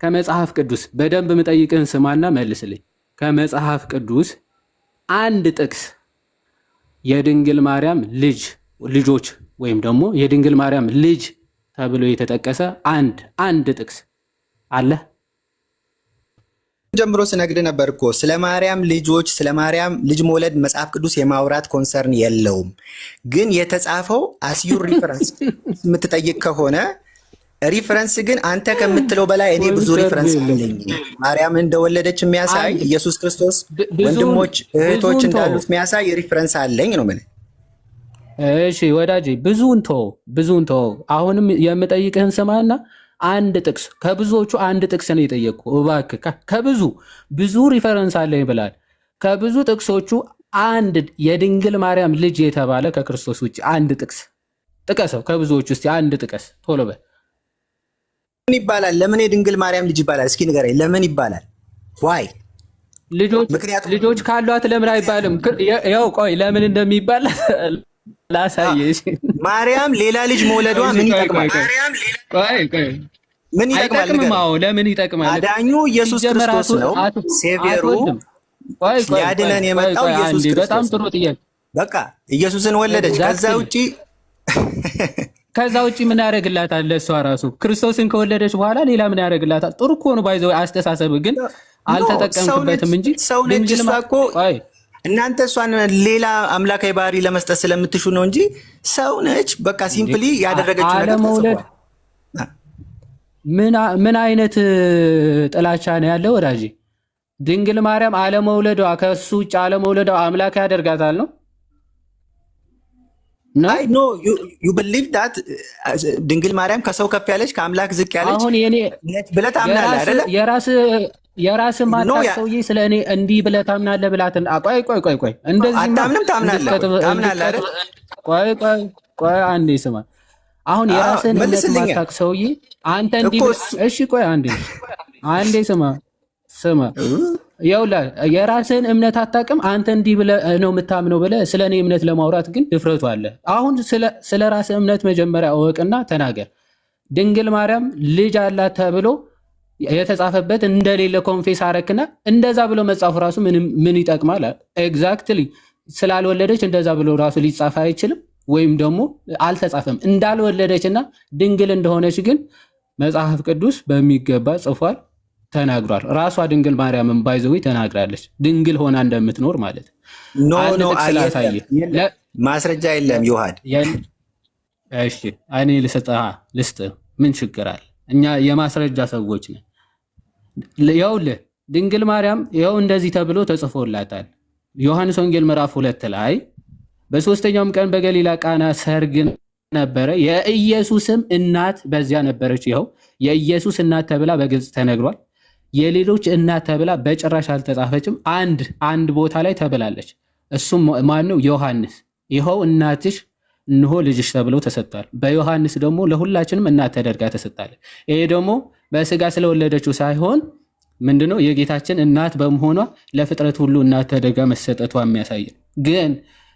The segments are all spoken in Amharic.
ከመጽሐፍ ቅዱስ በደንብ ምጠይቅህን ስማና መልስልኝ። ከመጽሐፍ ቅዱስ አንድ ጥቅስ የድንግል ማርያም ልጆች ወይም ደግሞ የድንግል ማርያም ልጅ ተብሎ የተጠቀሰ አንድ ጥቅስ አለ? ጀምሮ ስነግድ ነበር እኮ ስለ ማርያም ልጆች ስለ ማርያም ልጅ መውለድ መጽሐፍ ቅዱስ የማውራት ኮንሰርን የለውም። ግን የተጻፈው አስዩር ሪፈረንስ የምትጠይቅ ከሆነ ሪፈረንስ ግን አንተ ከምትለው በላይ እኔ ብዙ ሪፈረንስ አለኝ። ማርያም እንደወለደች የሚያሳይ ኢየሱስ ክርስቶስ ወንድሞች እህቶች እንዳሉት የሚያሳይ ሪፈረንስ አለኝ ነው ማለት። እሺ ወዳጄ ብዙውን ተው። አሁንም የምጠይቅህን ስማና አንድ ጥቅስ ከብዙዎቹ አንድ ጥቅስ ነው የጠየቅኩ። እባክህ ብዙ ሪፈረንስ አለኝ ብላል። ከብዙ ጥቅሶቹ አንድ የድንግል ማርያም ልጅ የተባለ ከክርስቶስ ውጭ አንድ ጥቅስ ጥቀሰው። ከብዙዎቹ እስቲ አንድ ጥቀስ ቶሎ በል። ምን ይባላል? ለምን የድንግል ማርያም ልጅ ይባላል? እስኪ ንገረኝ፣ ለምን ይባላል? ዋይ ልጆች ካሏት ለምን አይባልም? ያው ቆይ ለምን እንደሚባል ላሳየሽ። ማርያም ሌላ ልጅ መውለዷ ምን ይጠቅማል? ምን ይጠቅማል? ለምን ይጠቅማል? አዳኙ ኢየሱስ ክርስቶስ ነው። ሴቪየሩ ያድነን የመጣው ኢየሱስ ክርስቶስ። በጣም ጥሩ ጥያቄ። በቃ ኢየሱስን ወለደች። ከዛ ውጪ ምን ያደርግላታል? ለእሷ ራሱ ክርስቶስን ከወለደች በኋላ ሌላ ምን ያደርግላታል? ጥሩ እኮ ነው። ባይዘው አስተሳሰብ ግን አልተጠቀምክበትም እንጂ ድንግል እኮ እናንተ እሷን ሌላ አምላካዊ ባህሪ ለመስጠት ስለምትሹ ነው እንጂ ሰው ነች። በቃ ሲምፕሊ ያደረገችው ነገር ተጽፏል። ምን አይነት ጥላቻ ነው ያለው ወዳጄ? ድንግል ማርያም አለመውለዷ ከሱ ውጭ አለመውለዷ አምላክ ያደርጋታል ነው? ኖ ዩ ቢሊቭ ዳት ድንግል ማርያም ከሰው ከፍ ያለች ከአምላክ ዝቅ ያለች ብለህ ታምናለህ አይደለ? የራስ ማጣት ሰውዬ ስለ እኔ እንዲህ ብለህ ታምናለህ ብላትን። ቆይ እንደዚህ አታምንም? ታምናለህ አይደል? ቆይ አንዴ ስማ። አሁን የራስን እምነት ማታቅ ሰውዬ አንተ እንዲህ እሺ፣ ቆይ አንዴ ስማ። ይኸውልህ የራስህን እምነት አታውቅም። አንተ እንዲህ ብለህ ነው የምታምነው ብለህ ስለ እኔ እምነት ለማውራት ግን ድፍረቱ አለ። አሁን ስለ ራስህ እምነት መጀመሪያ እወቅና ተናገር። ድንግል ማርያም ልጅ አላት ተብሎ የተጻፈበት እንደሌለ ኮንፌስ አረክና እንደዛ ብሎ መጻፉ ራሱ ምን ይጠቅማል? ኤግዛክትሊ ስላልወለደች እንደዛ ብሎ ራሱ ሊጻፍ አይችልም። ወይም ደግሞ አልተጻፈም። እንዳልወለደችና ድንግል እንደሆነች ግን መጽሐፍ ቅዱስ በሚገባ ጽፏል፣ ተናግሯል። ራሷ ድንግል ማርያምን ባይዘዊ ተናግራለች፣ ድንግል ሆና እንደምትኖር ማለት ኖ ማስረጃ የለም። ይውሃድ እሺ፣ እኔ ልስጥ፣ ምን ችግር አለ? እኛ የማስረጃ ሰዎች ነን። ይኸውልህ ድንግል ማርያም ይኸው እንደዚህ ተብሎ ተጽፎላታል። ዮሐንስ ወንጌል ምዕራፍ 2 ላይ በሶስተኛውም ቀን በገሊላ ቃና ሰርግ ነበረ፣ የኢየሱስም እናት በዚያ ነበረች። ይኸው የኢየሱስ እናት ተብላ በግልጽ ተነግሯል። የሌሎች እናት ተብላ በጭራሽ አልተጻፈችም። አንድ ቦታ ላይ ተብላለች። እሱም ማነው? ዮሐንስ። ይኸው እናትሽ እንሆ ልጅሽ ተብሎ ተሰጥቷል። በዮሐንስ ደግሞ ለሁላችንም እናት ተደርጋ ተሰጥታለች። ይሄ ደግሞ በስጋ ስለወለደችው ሳይሆን ምንድነው የጌታችን እናት በመሆኗ ለፍጥረት ሁሉ እናት ተደርጋ መሰጠቷ የሚያሳይ ግን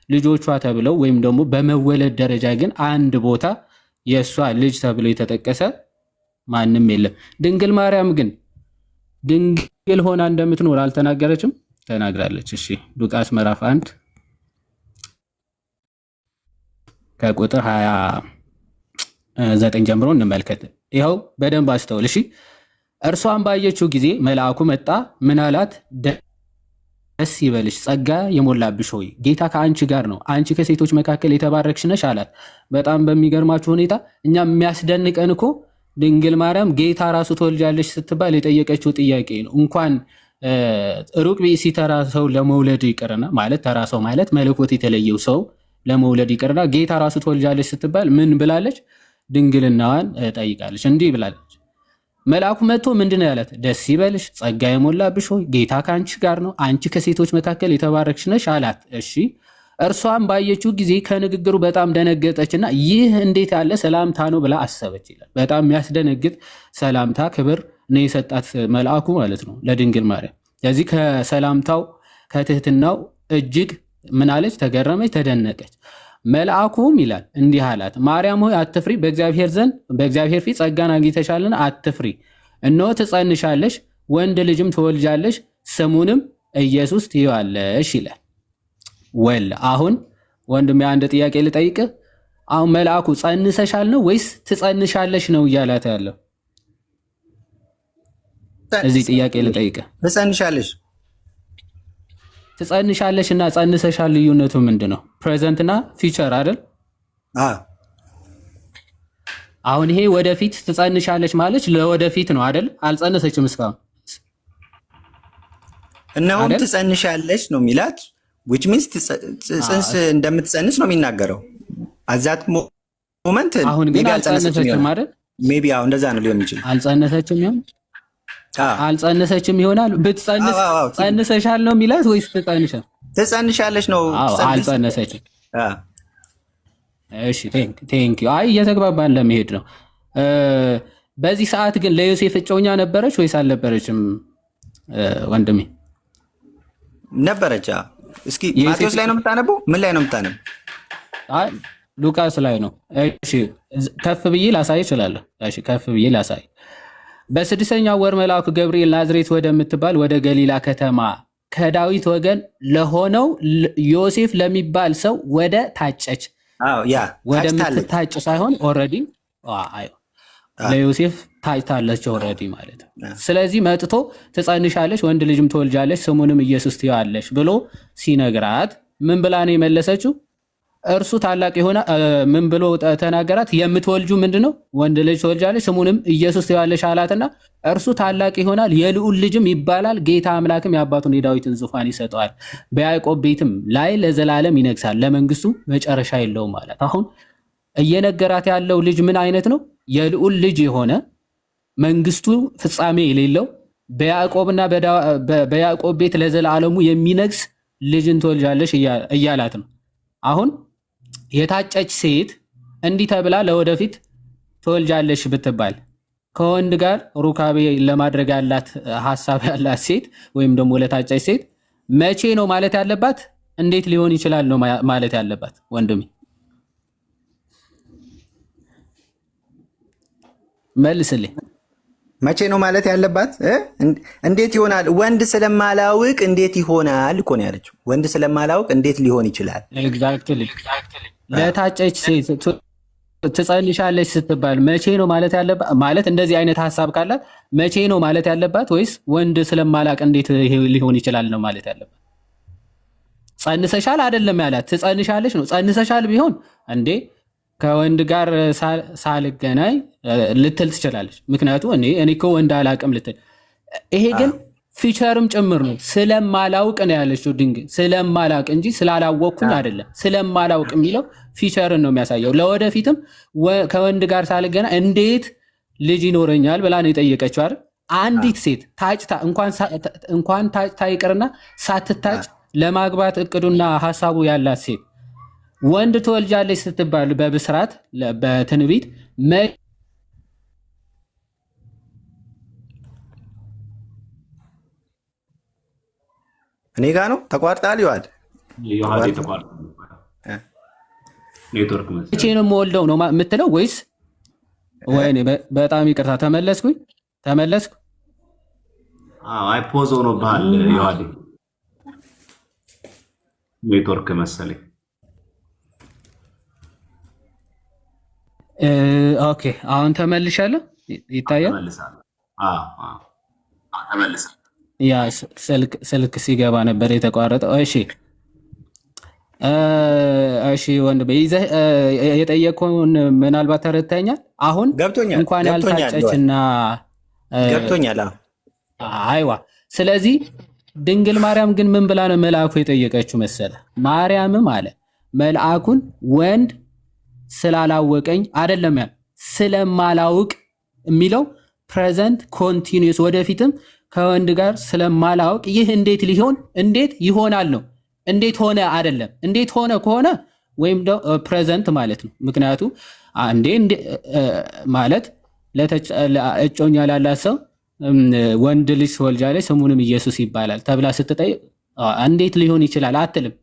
ልጆቿ ተብለው ወይም ደግሞ በመወለድ ደረጃ ግን አንድ ቦታ የእሷ ልጅ ተብሎ የተጠቀሰ ማንም የለም። ድንግል ማርያም ግን ድንግል ሆና እንደምትኖር አልተናገረችም? ተናግራለች። እሺ ሉቃስ ምዕራፍ 1 ከቁጥር 29 ጀምሮ እንመልከት። ይኸው በደንብ አስተውል። እሺ እርሷን ባየችው ጊዜ መልአኩ መጣ፣ ምን አላት? ደስ ይበልሽ፣ ጸጋ የሞላብሽ ሆይ ጌታ ከአንቺ ጋር ነው፣ አንቺ ከሴቶች መካከል የተባረክሽ ነሽ አላት። በጣም በሚገርማችሁ ሁኔታ እኛ የሚያስደንቀን እኮ ድንግል ማርያም ጌታ ራሱ ትወልጃለሽ ስትባል የጠየቀችው ጥያቄ ነው። እንኳን ሩቅ ብእሲ ተራ ሰው ለመውለድ ይቅርና ማለት ተራ ሰው ማለት መለኮት የተለየው ሰው ለመውለድ ይቅርና ጌታ ራሱ ትወልጃለሽ ስትባል ምን ብላለች? ድንግልናዋን ጠይቃለች። እንዲህ ብላለች። መልአኩ መጥቶ ምንድን ነው ያላት? ደስ ይበልሽ ጸጋ የሞላብሽ ሆይ ጌታ ከአንቺ ጋር ነው፣ አንቺ ከሴቶች መካከል የተባረክሽ ነሽ አላት። እሺ እርሷም ባየችው ጊዜ ከንግግሩ በጣም ደነገጠችና ይህ እንዴት ያለ ሰላምታ ነው ብላ አሰበች ይላል። በጣም የሚያስደነግጥ ሰላምታ ክብር ነው የሰጣት መልአኩ ማለት ነው ለድንግል ማርያም። ስለዚህ ከሰላምታው ከትህትናው እጅግ ምን አለች? ተገረመች፣ ተደነቀች። መልአኩም ይላል እንዲህ አላት፣ ማርያም ሆይ አትፍሪ፣ በእግዚአብሔር ፊት ጸጋን አግኝተሻልና አትፍሪ። እነሆ ትጸንሻለሽ፣ ወንድ ልጅም ትወልጃለሽ፣ ስሙንም ኢየሱስ ትይዋለሽ ይላል። ወል አሁን ወንድሜ አንድ ጥያቄ ልጠይቅህ። አሁን መልአኩ ጸንሰሻል ነው ወይስ ትጸንሻለሽ ነው እያላት ያለው? እዚህ ጥያቄ ልጠይቅህ። ትጸንሻለሽ እና ጸንሰሻል ልዩነቱ ምንድን ነው? ፕሬዘንት እና ፊቸር አይደል? አሁን ይሄ ወደፊት ትጸንሻለች ማለት ለወደፊት ነው አይደል? አልጸነሰችም እስካሁን። እነሆም ትጸንሻለች ነው የሚላት which means ጽንስ እንደምትጸንስ ነው የሚናገረው። አዛት ሞመንት አሁን ግን አልጸነሰችም አይደል? ሜቢ አሁን እንደዛ ነው ሊሆን ይችላል። አልጸነሰችም ይሆናል። ብትጸንስ ጸንሰሻል ነው የሚላት ወይስ ትጸንሻለች ነው? አልጸነሰችም። እሺ ቴንክ ዩ። አይ እየተግባባን ለመሄድ ነው። በዚህ ሰዓት ግን ለዮሴፍ እጮኛ ነበረች ወይስ አልነበረችም? ወንድሜ ነበረች። እስኪ ማቴዎስ ላይ ነው የምታነበው? ምን ላይ ነው የምታነበው? አይ ሉቃስ ላይ ነው። እሺ ከፍ ብዬ ላሳይ እችላለሁ። እሺ ከፍ ብዬ ላሳይ። በስድስተኛው ወር መልአኩ ገብርኤል ናዝሬት ወደምትባል ወደ ገሊላ ከተማ ከዳዊት ወገን ለሆነው ዮሴፍ ለሚባል ሰው ወደ ታጨች ወደምትታጭ ሳይሆን ኦልሬዲ ለዮሴፍ ታጭታለች ኦልሬዲ ማለት ነው። ስለዚህ መጥቶ ትጸንሻለች፣ ወንድ ልጅም ትወልጃለች፣ ስሙንም ኢየሱስ ትይዋለሽ ብሎ ሲነግራት ምን ብላ ነው የመለሰችው? እርሱ ታላቅ የሆነ ምን ብሎ ተናገራት? የምትወልጁ ምንድነው? ወንድ ልጅ ትወልጃለች፣ ስሙንም ኢየሱስ ትይዋለሽ አላትና እርሱ ታላቅ ይሆናል፣ የልዑል ልጅም ይባላል። ጌታ አምላክም የአባቱን የዳዊትን ዙፋን ይሰጠዋል፣ በያዕቆብ ቤትም ላይ ለዘላለም ይነግሳል፣ ለመንግስቱ መጨረሻ የለውም ማለት። አሁን እየነገራት ያለው ልጅ ምን አይነት ነው? የልዑል ልጅ የሆነ መንግስቱ ፍጻሜ የሌለው በያዕቆብና በያዕቆብ ቤት ለዘላለሙ የሚነግስ ልጅን ትወልጃለሽ እያላት ነው። አሁን የታጨች ሴት እንዲህ ተብላ ለወደፊት ትወልጃለሽ ብትባል ከወንድ ጋር ሩካቤ ለማድረግ ያላት ሐሳብ ያላት ሴት ወይም ደግሞ ለታጨች ሴት መቼ ነው ማለት ያለባት? እንዴት ሊሆን ይችላል ነው ማለት ያለባት? ወንድሜ መልስልኝ። መቼ ነው ማለት ያለባት? እንዴት ይሆናል? ወንድ ስለማላውቅ እንዴት ይሆናል እኮ ነው ያለችው። ወንድ ስለማላውቅ እንዴት ሊሆን ይችላል? ኤግዛክትሊ። ለታጨች ሴት ትጸንሻለች ስትባል መቼ ነው ማለት ያለባት? ማለት እንደዚህ አይነት ሐሳብ ካላት መቼ ነው ማለት ያለባት? ወይስ ወንድ ስለማላውቅ እንዴት ሊሆን ይችላል ነው ማለት ያለባት? ጸንሰሻል አይደለም ያላት፣ ትጸንሻለች ነው። ጸንሰሻል ቢሆን እንዴ ከወንድ ጋር ሳልገናኝ ልትል ትችላለች። ምክንያቱም እኔ እኮ ወንድ አላውቅም ልትል። ይሄ ግን ፊቸርም ጭምር ነው። ስለማላውቅ ነው ያለችው። ድንግል ስለማላውቅ እንጂ ስላላወቅኩኝ አይደለም። ስለማላውቅ የሚለው ፊቸርን ነው የሚያሳየው። ለወደፊትም ከወንድ ጋር ሳልገናኝ እንዴት ልጅ ይኖረኛል ብላ ነው የጠየቀችው አይደል? አንዲት ሴት ታጭታ እንኳን ታጭታ ይቅርና ሳትታጭ ለማግባት እቅዱና ሐሳቡ ያላት ሴት ወንድ ትወልጃለች ስትባል በብስራት በትንቢት እኔ ጋ ነው ተቋርጣል። ይዋል መቼ ነው የምወልደው ነው የምትለው ወይስ? ወይኔ በጣም ይቅርታ ተመለስኩ። አይ ፖዝ ሆኖብሃል። ይዋል ኔትወርክ መሰለኝ። ኦኬ አሁን ተመልሻለሁ። ይታያል። ያ ስልክ ሲገባ ነበር የተቋረጠው። እሺ ወንድሜ ይዘህ የጠየቀውን ምናልባት ተረድተኛል። አሁን እንኳን ያልታጨችና ገብቶኛል። አይዋ ስለዚህ ድንግል ማርያም ግን ምን ብላ ነው መልአኩ የጠየቀችው መሰለ? ማርያምም አለ መልአኩን ወንድ ስላላወቀኝ አይደለም ያ ስለማላውቅ የሚለው ፕሬዘንት ኮንቲኒዩስ ወደፊትም ከወንድ ጋር ስለማላውቅ ይህ እንዴት ይሆናል ነው። እንዴት ሆነ አይደለም። እንዴት ሆነ ከሆነ ወይም ፕሬዘንት ማለት ነው። ምክንያቱ ማለት እጮኛ ላላት ሰው ወንድ ልጅ ትወልጃለች ስሙንም ኢየሱስ ይባላል ተብላ ስትጠይቅ እንዴት ሊሆን ይችላል አትልም።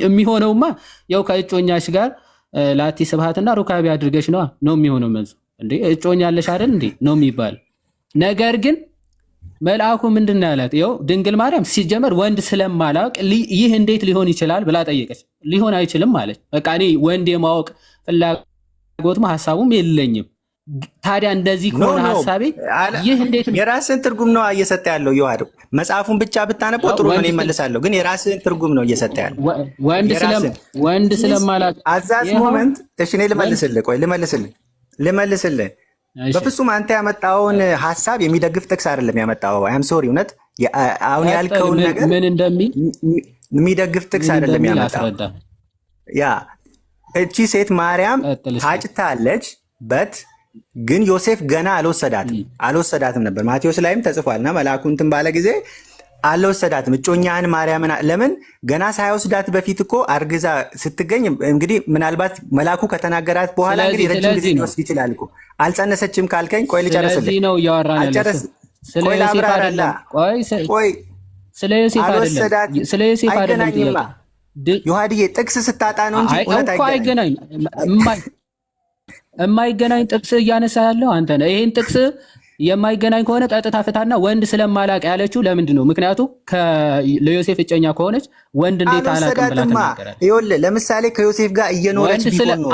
የሚሆነውማ ያው ከእጮኛሽ ጋር ላቲ ስብሐትና ሩካቤ አድርገሽ ነው የሚሆነው። መልሱ እንዴ እጮኛለሽ አይደል እንዴ ነው የሚባል። ነገር ግን መልአኩ ምንድን ነው ያላት? ይኸው ድንግል ማርያም ሲጀመር ወንድ ስለማላውቅ ይህ እንዴት ሊሆን ይችላል ብላ ጠየቀች። ሊሆን አይችልም ማለት በቃ እኔ ወንድ የማወቅ ፍላጎትም ሀሳቡም የለኝም። ታዲያ እንደዚህ ከሆነ ሀሳቤ ይህ እንዴት ነው? የራስን ትርጉም ነው እየሰጠ ያለው ዮሐድ። መጽሐፉን ብቻ ብታነበው ጥሩ ነው ይመልሳለሁ፣ ግን የራስን ትርጉም ነው እየሰጠ ያለው። ወንድ ስለማላውቅ አዛዝ ሞመንት። እሺ እኔ ልመልስልህ። በፍጹም አንተ ያመጣውን ሀሳብ የሚደግፍ ጥቅስ አይደለም ያመጣው። አም ሶሪ እውነት አሁን ያልከውን ነገር ምን እንደሚል የሚደግፍ ጥቅስ አይደለም ያመጣው። ያ እቺ ሴት ማርያም ታጭታለች በት ግን ዮሴፍ ገና አልወሰዳትም ነበር። ማቴዎስ ላይም ተጽፏልና መልአኩ እንትን ባለ ጊዜ አልወሰዳትም። እጮኛህን ማርያምን ለምን ገና ሳይወስዳት በፊት እኮ አርግዛ ስትገኝ እንግዲህ ምናልባት መልአኩ ከተናገራት በኋላ እንግዲህ ረጅም ጊዜ ሊወስድ ይችላል እኮ። አልጸነሰችም ካልከኝ ቆይ ልጨርስልህ። ቆይ ላብራራላ። ቆይ ስለ ዮሴፍ አይደለም ዮሐድዬ፣ ጥቅስ ስታጣ ነው እንጂ እውነት አይገናኝም። የማይገናኝ ጥቅስ እያነሳ ያለው አንተ ነህ። ይሄን ጥቅስ የማይገናኝ ከሆነ ቀጥታ ፍታና ወንድ ስለማላቅ ያለችው ለምንድን ነው? ምክንያቱም ለዮሴፍ እጨኛ ከሆነች ወንድ እንዴት አላቅም ብላ ተናገራለች። ይኸውልህ ለምሳሌ ከዮሴፍ ጋር እየኖረች ቢሆን ኖሮ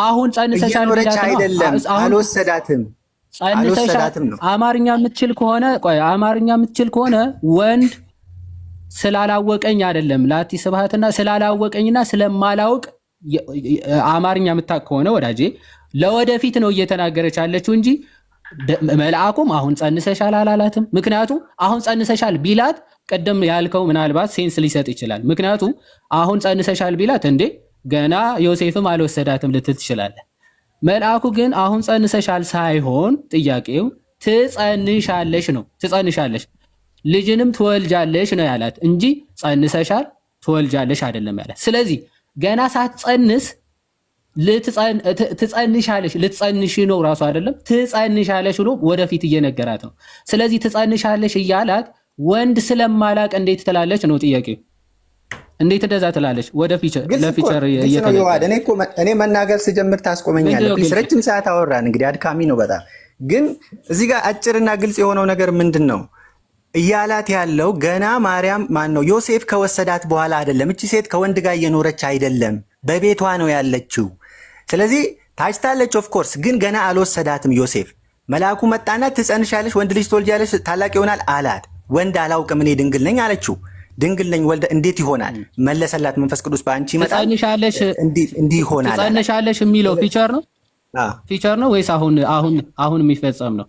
አሁን ጸንሰሻል አይደለም፣ አልወሰዳትም ነው። አማርኛ የምትችል ከሆነ ወንድ ስላላወቀኝ አይደለም ላቲ ስብሐትና ስላላወቀኝና ስለማላውቅ አማርኛ የምታውቅ ከሆነ ወዳጄ ለወደፊት ነው እየተናገረች ያለችው እንጂ መልአኩም አሁን ጸንሰሻል አላላትም። ምክንያቱም አሁን ጸንሰሻል ቢላት ቀደም ያልከው ምናልባት ሴንስ ሊሰጥ ይችላል። ምክንያቱም አሁን ጸንሰሻል ቢላት እንዴ ገና ዮሴፍም አልወሰዳትም ልትል ትችላለህ። መልአኩ ግን አሁን ጸንሰሻል ሳይሆን ጥያቄው ትጸንሻለሽ ነው። ትጸንሻለሽ ልጅንም ትወልጃለሽ ነው ያላት እንጂ ጸንሰሻል ትወልጃለሽ አይደለም ያላት። ስለዚህ ገና ሳትጸንስ ትጸንሻለሽ ልትጸንሽ ነው ራሱ አይደለም ትጸንሻለሽ ብሎ ወደፊት እየነገራት ነው። ስለዚህ ትጸንሻለሽ እያላት ወንድ ስለማላቅ እንዴት ትላለች ነው ጥያቄው። እንዴት እንደዛ ትላለች? ወደፊት ለፊቸር እኔ መናገር ስጀምር ታስቆመኛለህ። ረጅም ሰዓት አወራን እንግዲህ አድካሚ ነው በጣም። ግን እዚህ ጋር አጭርና ግልጽ የሆነው ነገር ምንድን ነው እያላት ያለው? ገና ማርያም ነው ዮሴፍ ከወሰዳት በኋላ አይደለም። እቺ ሴት ከወንድ ጋር እየኖረች አይደለም፣ በቤቷ ነው ያለችው። ስለዚህ ታጭታለች ኦፍኮርስ፣ ግን ገና አልወሰዳትም ዮሴፍ። መልአኩ መጣና ትጸንሻለሽ፣ ወንድ ልጅ ትወልጃለሽ፣ ታላቅ ይሆናል አላት። ወንድ አላውቅም እኔ ድንግል ነኝ አለችው። ድንግል ነኝ ወልደ እንዴት ይሆናል? መለሰላት፣ መንፈስ ቅዱስ በአንቺ ይመጣል እንዲህ ይሆናል። ትጸንሻለሽ የሚለው ፊቸር ነው ወይስ አሁን የሚፈጸም ነው?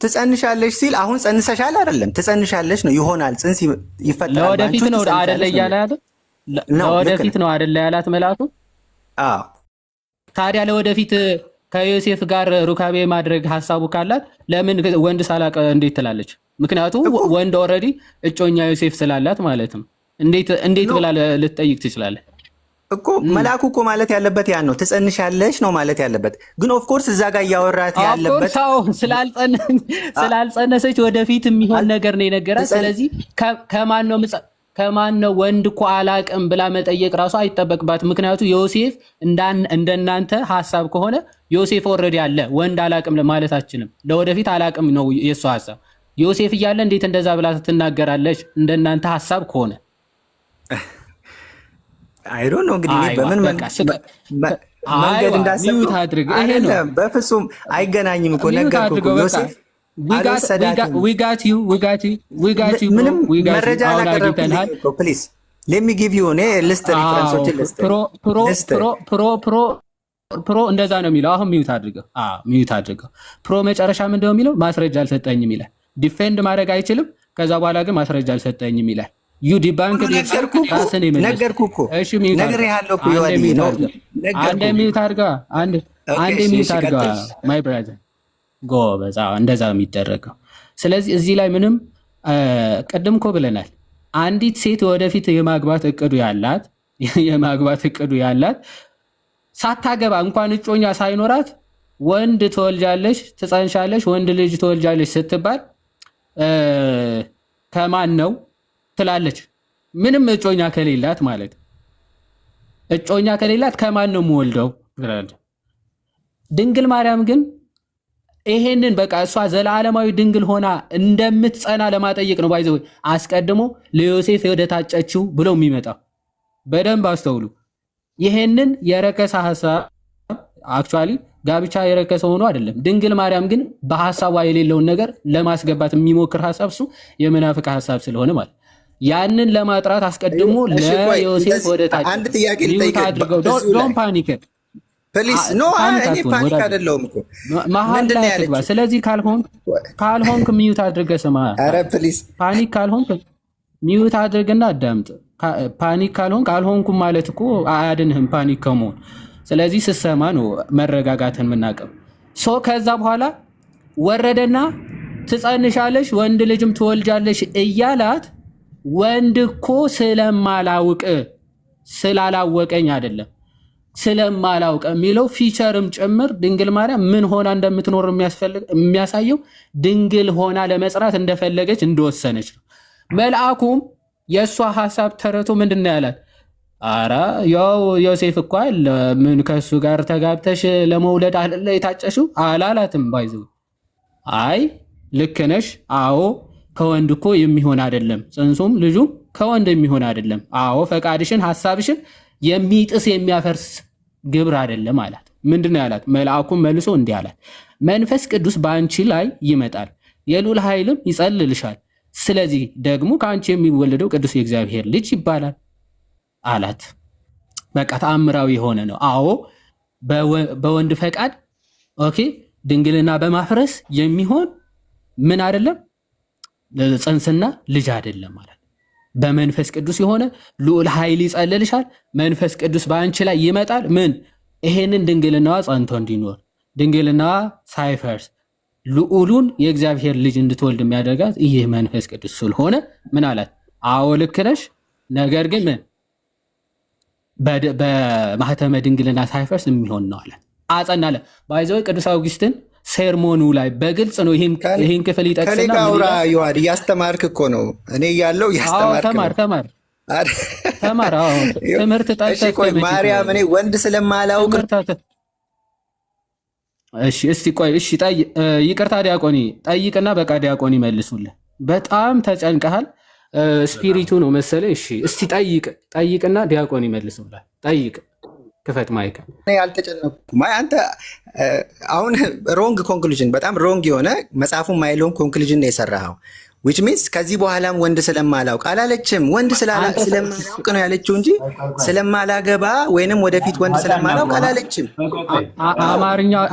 ትጸንሻለሽ ሲል አሁን ጸንሰሻል አይደለም፣ ትጸንሻለሽ ነው። ይሆናል፣ ጽንስ ይፈጠራል። ለወደፊት ነው አይደለ ያላት? ለወደፊት ነው አይደለ ያላት መልአኩ? አዎ። ታዲያ ለወደፊት ከዮሴፍ ጋር ሩካቤ ማድረግ ሀሳቡ ካላት ለምን ወንድ ሳላቅ እንዴት ትላለች? ምክንያቱም ወንድ ኦልሬዲ እጮኛ ዮሴፍ ስላላት ማለት ነው። እንዴት ብላ ልትጠይቅ ትችላለህ እኮ? መልአኩ እኮ ማለት ያለበት ያን ነው፣ ትጸንሻለሽ ነው ማለት ያለበት። ግን ኦፍኮርስ እዛ ጋር እያወራት ያለበት ስላልጸነሰች ወደፊት የሚሆን ነገር ነው የነገራት። ስለዚህ ከማን ነው ወንድ እኮ አላቅም ብላ መጠየቅ ራሱ አይጠበቅባት። ምክንያቱም ዮሴፍ እንደናንተ ሀሳብ ከሆነ ዮሴፍ ኦልሬዲ አለ፣ ወንድ አላቅም ማለታችንም ለወደፊት አላቅም ነው የእሱ ሀሳብ። ዮሴፍ እያለ እንዴት እንደዛ ብላ ትናገራለች? እንደናንተ ሀሳብ ከሆነ አይዶ ነው እንግዲህ በምን መንገድ እንዳሰብኩት አድርግ። ይሄ ነው በፍጹም አይገናኝም እኮ ነገርኩህ። ዮሴፍ ምንም መረጃ አላቀረብክልኝ እኮ ፕሊዝ ሌት ሚ ጊቭ ዩ እኔ ልስት ሪፈረንሶችን ፕሮ እንደዛ ነው የሚለው። አሁን ሚዩት አድርገው። ፕሮ መጨረሻ ምንድን ነው የሚለው? ማስረጃ አልሰጠኝም ይላል። ዲፌንድ ማድረግ አይችልም። ከዛ በኋላ ግን ማስረጃ አልሰጠኝም ይላል። ዩ ዲባንክ ነገርኩህ እኮ ነግሬሃለሁ እኮ አንዴ ሚዩት አድርገው ማይ ብራዘር ጎበዝ። እንደዛ የሚደረገው። ስለዚህ እዚህ ላይ ምንም ቅድም እኮ ብለናል። አንዲት ሴት ወደፊት የማግባት እቅዱ ያላት ሳታገባ እንኳን እጮኛ ሳይኖራት ወንድ ትወልጃለሽ፣ ትጸንሻለሽ፣ ወንድ ልጅ ትወልጃለሽ ስትባል ከማን ነው ትላለች። ምንም እጮኛ ከሌላት ማለት እጮኛ ከሌላት ከማን ነው የምወልደው ትላለች። ድንግል ማርያም ግን ይሄንን በቃ እሷ ዘላለማዊ ድንግል ሆና እንደምትጸና ለማጠየቅ ነው። ባይዘው አስቀድሞ ለዮሴፍ ወደ ታጨችው ብሎ የሚመጣው በደንብ አስተውሉ። ይሄንን የረከሰ ሐሳብ አክቹአሊ ጋብቻ የረከሰ ሆኖ አይደለም። ድንግል ማርያም ግን በሐሳቧ የሌለውን ነገር ለማስገባት የሚሞክር ሐሳብ እሱ የመናፍቅ ሐሳብ ስለሆነ ማለት ያንን ለማጥራት አስቀድሞ ለዮሴፍ ወደ ታጨ አንድ ጥያቄ ልጠይቅ አድርገው ዶንት ፓኒክ ፕሊዝ ኖ እኔ ፓኒክ አይደለሁም እኮ መሀል ላይ አትግባ። ስለዚህ ካልሆንክ ሚዩት አድርገህ ስማ። ኧረ ፕሊዝ ፓኒክ ካልሆንክ ሚዩት አድርግና አዳምጥ። ፓኒክ ካልሆንኩም ማለት እኮ አያድንህም ፓኒክ ከመሆን። ስለዚህ ስሰማ ነው መረጋጋትን የምናውቀው። ከዛ በኋላ ወረደና ትጸንሻለሽ ወንድ ልጅም ትወልጃለሽ እያላት ወንድ እኮ ስላላወቀኝ አይደለም ስለማላውቀ የሚለው ፊቸርም ጭምር ድንግል ማርያም ምን ሆና እንደምትኖር የሚያሳየው ድንግል ሆና ለመጽራት እንደፈለገች እንደወሰነች ነው። መልአኩም የእሷ ሀሳብ ተረቶ ምንድን ነው ያላት? አረ ያው ዮሴፍ እኮ ምን ከእሱ ጋር ተጋብተሽ ለመውለድ አለ የታጨሽው አላላትም። ባይዘው አይ ልክ ነሽ፣ አዎ ከወንድ እኮ የሚሆን አይደለም፣ ጽንሱም ልጁም ከወንድ የሚሆን አይደለም። አዎ ፈቃድሽን ሀሳብሽን የሚጥስ የሚያፈርስ ግብር አይደለም አላት። ምንድነው ያላት? መልአኩም መልሶ እንዲህ አላት፣ መንፈስ ቅዱስ በአንቺ ላይ ይመጣል፣ የልዑል ኃይልም ይጸልልሻል። ስለዚህ ደግሞ ከአንቺ የሚወለደው ቅዱስ የእግዚአብሔር ልጅ ይባላል አላት። በቃ ተአምራዊ የሆነ ነው። አዎ በወንድ ፈቃድ ኦኬ ድንግልና በማፍረስ የሚሆን ምን አይደለም ጽንስና ልጅ አይደለም ማለት በመንፈስ ቅዱስ የሆነ ልዑል ኃይል ይጸልልሻል። መንፈስ ቅዱስ በአንቺ ላይ ይመጣል። ምን ይሄንን ድንግልናዋ ጸንቶ እንዲኖር ድንግልናዋ ሳይፈርስ ልዑሉን የእግዚአብሔር ልጅ እንድትወልድ የሚያደርጋት ይህ መንፈስ ቅዱስ ስለሆነ ምን አላት? አዎ ልክ ነሽ፣ ነገር ግን ምን በማህተመ ድንግልና ሳይፈርስ የሚሆን ነው አላት። አጸናለ ባይዘው ቅዱስ አውግስትን ሴርሞኑ ላይ በግልጽ ነው ይህን ክፍል ይጠቅስና ከኔ ጋር አውራ ዮሐድ እያስተማርክ እኮ ነው። እኔ ያለው እያስተማርክ ነው። ተማር ትምህርት ጠይቅ። ማርያም እኔ ወንድ ስለማላውቅ እሺ እስቲ ቆይ እሺ ይቅርታ ዲያቆኒ ጠይቅና በቃ ዲያቆኒ መልሱልህ። በጣም ተጨንቀሃል። ስፒሪቱ ነው መሰለ። እሺ እስቲ ጠይቅና ዲያቆኒ መልሱልህ። ጠይቅ ክፈት ማይክ። እኔ አልተጨነኩም። አንተ አሁን ሮንግ ኮንክሉዥን በጣም ሮንግ የሆነ መጽሐፉን ማይለውን ኮንክሉዥን ነው የሰራኸው። which means ከዚህ በኋላም ወንድ ስለማላውቅ አላለችም። ወንድ ስለማላውቅ ነው ያለችው እንጂ ስለማላገባ ወይንም ወደፊት ወንድ ስለማላውቅ አላለችም።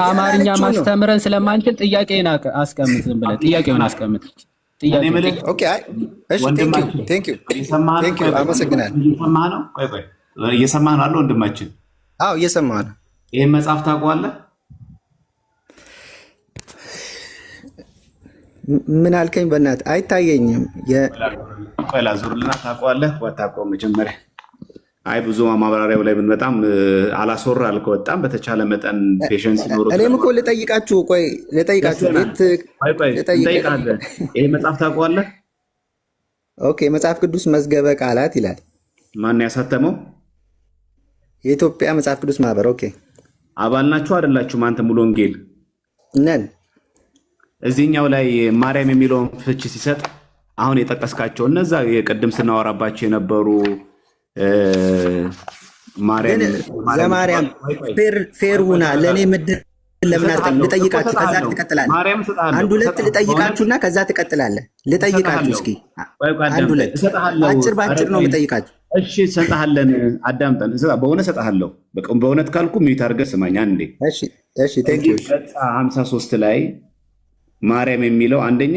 አማርኛ ማስተምረን ስለማንችል ጥያቄን አስቀምጥ። ዝም ብለህ ጥያቄውን አስቀምጥ። ኦኬ እሺ ቴንክ ዩ አመሰግናለሁ። እየሰማህ ነው አለ ወንድማችን? አዎ እየሰማህ ነው። ይሄን መጽሐፍ ታውቀዋለህ? ምን አልከኝ? በእናትህ አይታየኝም። ቆይ ላዙርልና ታውቀዋለህ ወታቆ መጀመሪያ አይ ብዙ ማብራሪያው ላይ በጣም አላስወራ አልከው። በጣም በተቻለ መጠን ፔሸንስ ኖሮ እኔም እኮ ልጠይቃችሁ ይሄ መጽሐፍ ታውቀዋለህ? ኦኬ መጽሐፍ ቅዱስ መዝገበ ቃላት ይላል። ማን ያሳተመው? የኢትዮጵያ መጽሐፍ ቅዱስ ማህበር። ኦኬ አባል ናችሁ አይደላችሁም? አንተ ሙሉ ወንጌል ነን። እዚህኛው ላይ ማርያም የሚለውን ፍቺ ሲሰጥ አሁን የጠቀስካቸው እነዛ የቅድም ስናወራባቸው የነበሩ ማርያም ፌር ሁና ለእኔ ምድር ለምን ልጠይቃችሁ፣ ከዛ ትቀጥላለህ። አንድ ሁለት ልጠይቃችሁና ከዛ ትቀጥላለህ። ልጠይቃችሁ እስኪ አንድ ሁለት አጭር ባጭር ነው ልጠይቃችሁ። እሺ ሰጣለን፣ አዳምጠን። በእውነት ሰጣለሁ። በእውነት ካልኩ ሚዩት አድርገህ ስማኝ አንዴ። እሺ ቴንክ ዩ። 53 ላይ ማርያም የሚለው አንደኛ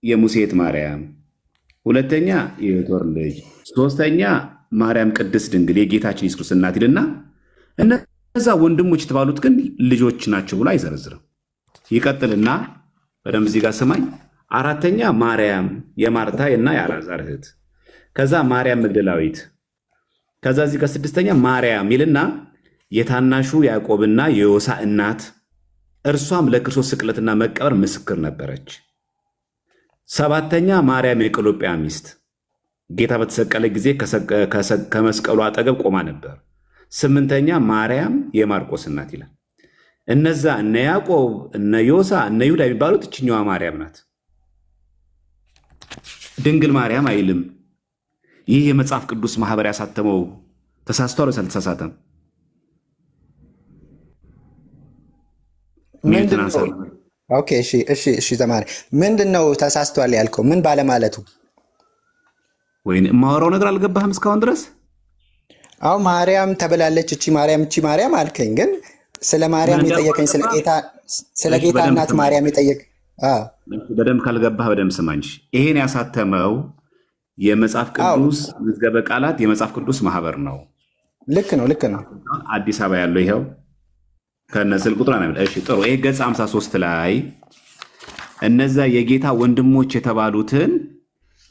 የሙሴት ማርያም፣ ሁለተኛ የዮቶር ልጅ፣ ሶስተኛ ማርያም ቅድስት ድንግል የጌታችን ኢየሱስ ክርስቶስ እናት ይልና እነዛ ወንድሞች የተባሉት ግን ልጆች ናቸው ብሎ አይዘረዝርም። ይቀጥልና በደንብ እዚህ ጋር ስማኝ። አራተኛ ማርያም የማርታ እና የአልዓዛር እህት፣ ከዛ ማርያም መግደላዊት፣ ከዛ እዚህ ጋር ስድስተኛ ማርያም ይልና የታናሹ ያዕቆብና የዮሳ እናት፣ እርሷም ለክርስቶስ ስቅለትና መቀበር ምስክር ነበረች። ሰባተኛ ማርያም የቀሎጵያ ሚስት፣ ጌታ በተሰቀለ ጊዜ ከመስቀሉ አጠገብ ቆማ ነበር። ስምንተኛ ማርያም የማርቆስ እናት ይላል። እነዛ እነ ያዕቆብ እነ ዮሳ እነ ይሁዳ የሚባሉት እችኛዋ ማርያም ናት። ድንግል ማርያም አይልም። ይህ የመጽሐፍ ቅዱስ ማህበር ያሳተመው ተሳስቷል ወይስ አልተሳሳተም? እሺ ተማሪ ምንድን ነው ተሳስቷል ያልከው? ምን ባለማለቱ? ወይ የማወራው ነገር አልገባህም እስካሁን ድረስ? አዎ ማርያም ተብላለች። እቺ ማርያም አልከኝ፣ ግን ስለ ማርያም የጠየቀኝ ስለ ጌታ እናት ማርያም የጠየቅ በደንብ ካልገባህ በደንብ ስማ እንጂ ይሄን ያሳተመው የመጽሐፍ ቅዱስ መዝገበ ቃላት የመጽሐፍ ቅዱስ ማህበር ነው። ልክ ነው። አዲስ አበባ ያለው ይኸው ከነስል ቁጥር ነው። እሺ ጥሩ። ይሄ ገጽ 53 ላይ እነዛ የጌታ ወንድሞች የተባሉትን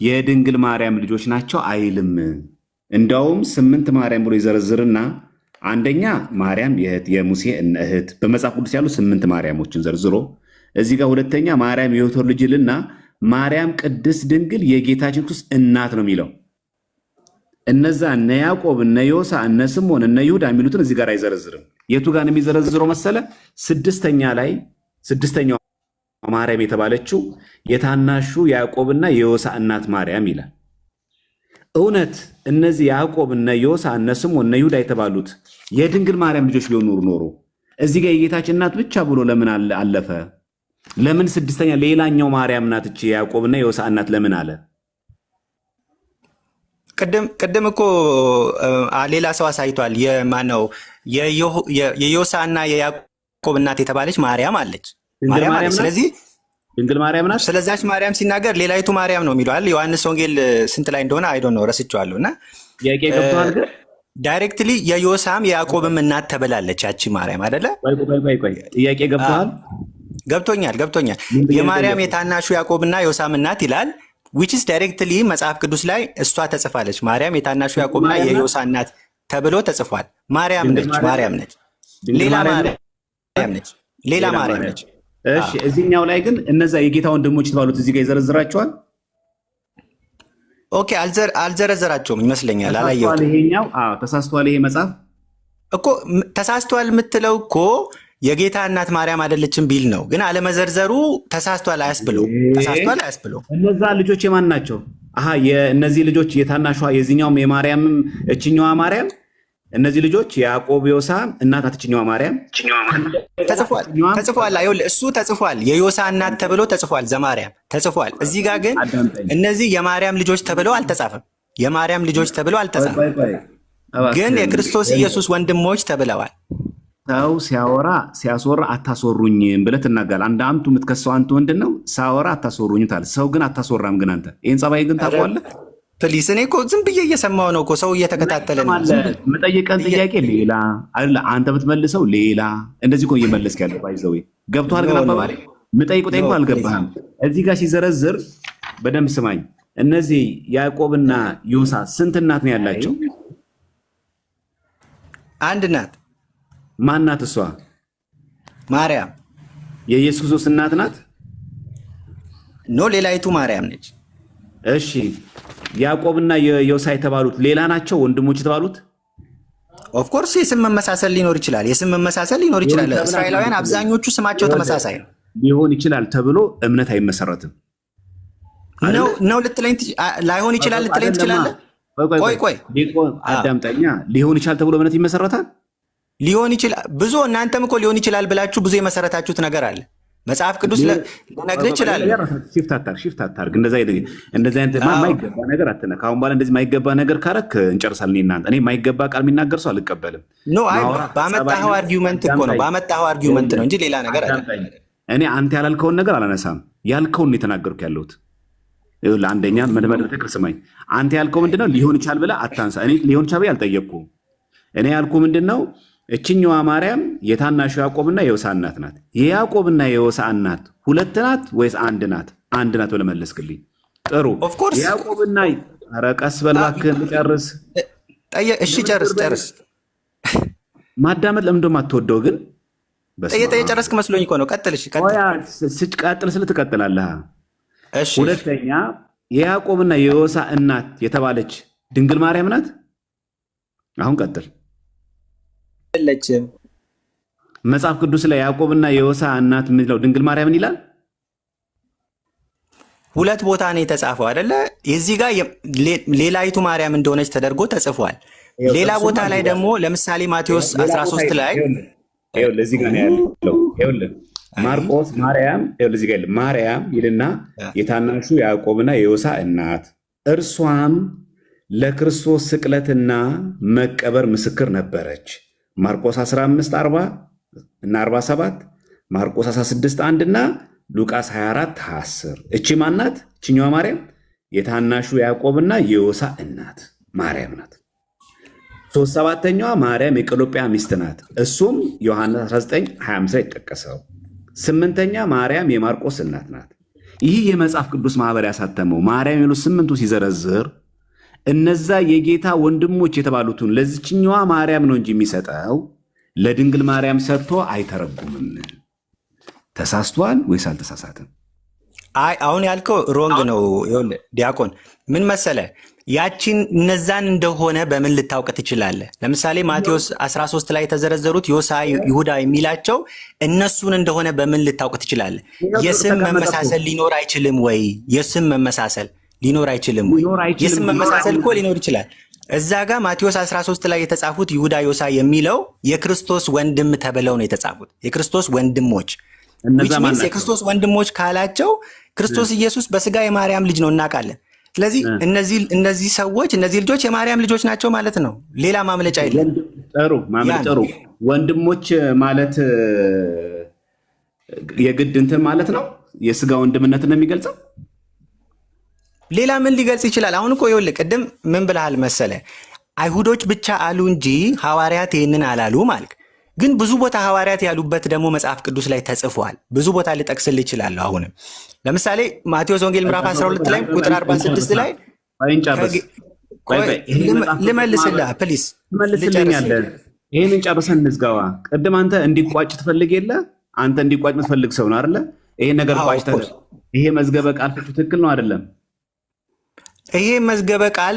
የድንግል ማርያም ልጆች ናቸው አይልም። እንደውም 8 ማርያም ብሎ ይዘረዝርና አንደኛ ማርያም የሙሴ እህት በመጽሐፍ ቅዱስ ያሉ 8 ማርያሞችን ዘርዝሮ እዚህ ጋር ሁለተኛ ማርያም የዮቶር ልጅ ይልና ማርያም ቅድስት ድንግል የጌታችን ክርስቶስ እናት ነው የሚለው። እነዛ እነ ያዕቆብ እነ ዮሳ እነ ስምዖን እነ ይሁዳ የሚሉትን እዚህ ጋር አይዘረዝርም። የቱ ጋር የሚዘረዝረው መሰለ? ስድስተኛው ማርያም የተባለችው የታናሹ ያዕቆብና የዮሳ እናት ማርያም ይላል። እውነት እነዚህ ያዕቆብ እነ ዮሳ እነ ስምዖን እነ ይሁዳ የተባሉት የድንግል ማርያም ልጆች ቢሆኑ ኖሮ እዚህ ጋር የጌታችን እናት ብቻ ብሎ ለምን አለፈ? ለምን ስድስተኛ ሌላኛው ማርያም ናት እቺ ያዕቆብና የዮሳ እናት ለምን አለ? ቅድም እኮ ሌላ ሰው አሳይቷል። የማነው የዮሳ እና የያዕቆብ እናት የተባለች ማርያም አለች። ስለዚህ ድንግል ማርያም ናት። ስለዛች ማርያም ሲናገር ሌላይቱ ማርያም ነው የሚለዋል። ዮሐንስ ወንጌል ስንት ላይ እንደሆነ አይዶ ነው ረስቼዋለሁ። እና ጥያቄ ገብቶሃል? ዳይሬክትሊ የዮሳም የያዕቆብም እናት ተብላለች ያቺ ማርያም አይደለ? ቆይ ጥያቄ ገብቶሃል? ገብቶኛል። የማርያም የታናሹ ያዕቆብና ዮሳም እናት ይላል። ዊችስ ዳይሬክትሊ መጽሐፍ ቅዱስ ላይ እሷ ተጽፋለች። ማርያም የታናሹ ያዕቆብና የዮሳ እናት ተብሎ ተጽፏል። ማርያም ነች። ሌላ ማርያም ነች። እሺ እዚህኛው ላይ ግን እነዛ የጌታ ወንድሞች የተባሉት እዚህ ጋር ይዘረዝራቸዋል። ኦኬ አልዘረዘራቸውም ይመስለኛል። አላየሁትም። ይሄኛው ተሳስቷል። ይሄ መጽሐፍ እኮ ተሳስቷል የምትለው እኮ የጌታ እናት ማርያም አይደለችም ቢል ነው። ግን አለመዘርዘሩ ተሳስቷል አያስብለው። እነዛ ልጆች የማን ናቸው? የእነዚህ ልጆች የታናሿ የዚህኛውም የማርያምም እችኛዋ ማርያም እነዚህ ልጆች የያዕቆብ ዮሳ እናት እችኛዋ ማርያም ተጽፏል። እሱ ተጽፏል። የዮሳ እናት ተብሎ ተጽፏል። ዘማርያም ተጽፏል። እዚህ ጋር ግን እነዚህ የማርያም ልጆች ተብለው አልተጻፈም። ግን የክርስቶስ ኢየሱስ ወንድሞች ተብለዋል። ሰው ሲያስወራ አታስወሩኝም ብለህ ትናገራለህ። አንቱ የምትከሰው አንተ ወንድን ነው። ሳወራ አታስወሩኝም ታል። ሰው ግን አታስወራም። ግን አንተ ይህን ጸባይ ግን ታውቀዋለህ? ፕሊስ እኔ እኮ ዝም ብዬ እየሰማሁ ነው እኮ ሰው እየተከታተለ ነው። የምጠይቀን ጥያቄ ሌላ አይደለ፣ አንተ የምትመልሰው ሌላ። እንደዚህ እኮ እየመለስክ ያለው ባይዘው ገብቶሃል? ግን አባባል የምጠይቁት እኮ አልገባህም። እዚህ ጋር ሲዘረዝር በደንብ ስማኝ። እነዚህ ያዕቆብና ዮሳ ስንት እናት ነው ያላቸው? አንድ እናት። ማን ናት እሷ? ማርያም የኢየሱስ ክርስቶስ እናት ናት? ኖ ሌላይቱ ማርያም ነች። እሺ ያዕቆብና ዮሳ የተባሉት ሌላ ናቸው ወንድሞች የተባሉት? ኦፍኮርስ የስም መመሳሰል ሊኖር ይችላል። እስራኤላውያን አብዛኞቹ ስማቸው ተመሳሳይ ነው። ሊሆን ይችላል ተብሎ እምነት አይመሰረትም ነው ልትለኝ ላይሆን ይችላል ልትለኝ ትችላለህ። ቆይ አዳምጠኛ። ሊሆን ይችላል ተብሎ እምነት ይመሰረታል? ሊሆን ይችላል። ብዙ እናንተም እኮ ሊሆን ይችላል ብላችሁ ብዙ የመሰረታችሁት ነገር አለ። መጽሐፍ ቅዱስ ልነግርህ ይችላል። ሽፍት አታርግ። እንደዚህ አይነት የማይገባ ነገር አትነካ። አሁን በኋላ እንደዚህ የማይገባ ነገር ካረክ እንጨርሳለን። እናንተ እኔ የማይገባ ቃል የሚናገር ሰው አልቀበልም። ባመጣኸው አርጊውመንት እኮ ነው። ባመጣኸው አርጊውመንት ነው እንጂ ሌላ ነገር አለ። እኔ አንተ ያላልከውን ነገር አላነሳም። ያልከውን ነው የተናገርኩ ያለሁት። ለአንደኛ መደመር ስማኝ። አንተ ያልከው ምንድነው? ሊሆን ይችላል ብለህ አታንሳ። እኔ ሊሆን ይችላል ብለህ አልጠየቅኩም። እኔ ያልኩ ምንድነው? እችኛዋ ማርያም የታናሹ ያዕቆብና የዮሳ እናት ናት። የያዕቆብና የዮሳ እናት ሁለት ናት ወይስ አንድ ናት? አንድ ናት ብለህ መለስክልኝ። ጥሩ። ያዕቆብና ኧረ ቀስ በል እባክህን ልጨርስ። እሺ ጨርስ። ማዳመጥ ለምን እንደውም አትወደው ግን? የጨረስክ መስሎኝ እኮ ነው። ቀጥል። ቀጥል ስል ትቀጥላለህ። ሁለተኛ የያዕቆብና የዮሳ እናት የተባለች ድንግል ማርያም ናት። አሁን ቀጥል። መጽሐፍ ቅዱስ ላይ ያዕቆብና የዮሳ እናት የሚለው ድንግል ማርያምን ይላል። ሁለት ቦታ ነው የተጻፈው አይደለ? የዚህ ጋር ሌላይቱ ማርያም እንደሆነች ተደርጎ ተጽፏል። ሌላ ቦታ ላይ ደግሞ ለምሳሌ ማቴዎስ 13 ላይ እዚህ ጋር ያለው ማርቆስ ማርያም እዚህ ጋር ማርያም ይልና የታናሹ ያዕቆብና የዮሳ እናት እርሷም ለክርስቶስ ስቅለትና መቀበር ምስክር ነበረች። ማርቆስ 15:40 እና 47፣ ማርቆስ 16:1 እና ሉቃስ 24:10። እቺ ማናት? እቺኛዋ ማርያም የታናሹ ያዕቆብና የዮሳ እናት ማርያም ናት። 7ኛዋ ማርያም የቀሎጵያ ሚስት ናት። እሱም ዮሐንስ 19:25 ላይ የተጠቀሰው። 8ኛ ማርያም የማርቆስ እናት ናት። ይህ የመጽሐፍ ቅዱስ ማህበር ያሳተመው ማርያም የሚሉት 8ቱ ሲዘረዝር እነዛ የጌታ ወንድሞች የተባሉትን ለዚችኛዋ ማርያም ነው እንጂ የሚሰጠው ለድንግል ማርያም ሰጥቶ አይተረጉምም። ተሳስቷል ወይስ አልተሳሳትም? አይ አሁን ያልከው ሮንግ ነው። ይኸውልህ ዲያቆን ምን መሰለ፣ ያቺን እነዛን እንደሆነ በምን ልታውቅ ትችላለህ? ለምሳሌ ማቴዎስ 13 ላይ የተዘረዘሩት ዮሳ፣ ይሁዳ የሚላቸው እነሱን እንደሆነ በምን ልታውቅ ትችላለህ? የስም መመሳሰል ሊኖር አይችልም ወይ? የስም መመሳሰል ሊኖር አይችልም ወይ? የስም መመሳሰል እኮ ሊኖር ይችላል። እዛ ጋር ማቴዎስ 13 ላይ የተጻፉት ይሁዳ፣ ዮሳ የሚለው የክርስቶስ ወንድም ተብለው ነው የተጻፉት። የክርስቶስ ወንድሞች የክርስቶስ ወንድሞች ካላቸው ክርስቶስ ኢየሱስ በስጋ የማርያም ልጅ ነው እናውቃለን። ስለዚህ እነዚህ ሰዎች እነዚህ ልጆች የማርያም ልጆች ናቸው ማለት ነው። ሌላ ማምለጫ የለም። ጥሩ ወንድሞች ማለት የግድ እንትን ማለት ነው። የስጋ ወንድምነትን ነው የሚገልጸው። ሌላ ምን ሊገልጽ ይችላል? አሁን እኮ ይኸውልህ ቅድም ምን ብለሃል መሰለ፣ አይሁዶች ብቻ አሉ እንጂ ሐዋርያት ይህንን አላሉም አልክ። ግን ብዙ ቦታ ሐዋርያት ያሉበት ደግሞ መጽሐፍ ቅዱስ ላይ ተጽፏል። ብዙ ቦታ ልጠቅስልህ እችላለሁ። አሁንም ለምሳሌ ማቴዎስ ወንጌል ምዕራፍ 12 ላይ ቁጥር 46 ላይ ልመልስልህ ፕሊስ። ይህንን ጨርሰን እንዝጋዋ። ቅድም አንተ እንዲቋጭ ትፈልግ የለ አንተ እንዲቋጭ የምትፈልግ ሰው ነው አይደለ? ይሄን ነገር ቋጭ። ይሄ መዝገበ ቃል ፍቹ ትክክል ነው አይደለም? ይሄ መዝገበ ቃል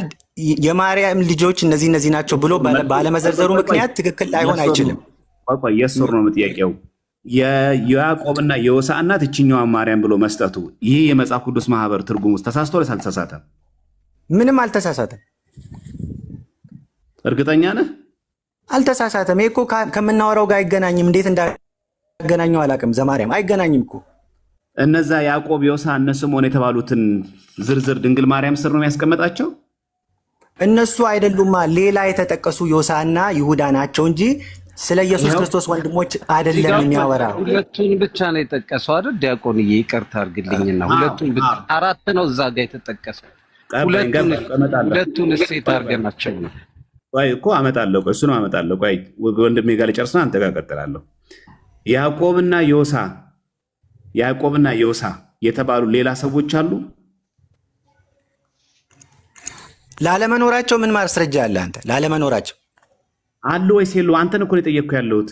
የማርያም ልጆች እነዚህ ናቸው ብሎ ባለመዘርዘሩ ምክንያት ትክክል ላይሆን አይችልም። የሱር ነው ጥያቄው። የያዕቆብና የዮሳ እናት እችኛዋ ማርያም ብሎ መስጠቱ ይህ የመጽሐፍ ቅዱስ ማህበር ትርጉም ውስጥ ተሳስቶ ወይስ አልተሳሳተም? ምንም አልተሳሳተም። እርግጠኛ ነህ? አልተሳሳተም። ይሄ እኮ ከምናወራው ጋር አይገናኝም። እንዴት እንዳገናኘው አላውቅም። ዘማርያም አይገናኝም እኮ። እነዛ ያዕቆብ፣ ዮሳ፣ እነ ስምዖን የተባሉትን ዝርዝር ድንግል ማርያም ስር ነው የሚያስቀምጣቸው። እነሱ አይደሉማ። ሌላ የተጠቀሱ ዮሳና ይሁዳ ናቸው እንጂ ስለ ኢየሱስ ክርስቶስ ወንድሞች አይደለም የሚያወራ። ሁለቱን ብቻ ነው የጠቀሰው አይደል? ዲያቆንዬ ይቅርታ አድርግልኝና ሁለቱን ብቻ 4 ነው እዛ ጋር የተጠቀሰው። ሁለቱን እሴት አድርገናቸው ነው እኮ አመጣለሁ። እሱን አመጣለሁ። ቆይ ወንድሜ ጋር ልጨርስና አንተ ጋር እቀጥላለሁ። ያዕቆብና ዮሳ የተባሉ ሌላ ሰዎች አሉ። ላለመኖራቸው ምን ማስረጃ አለ አንተ? ላለመኖራቸው አሉ ወይስ የሉ? አንተን እኮ ነው የጠየቅኩ ያለሁት።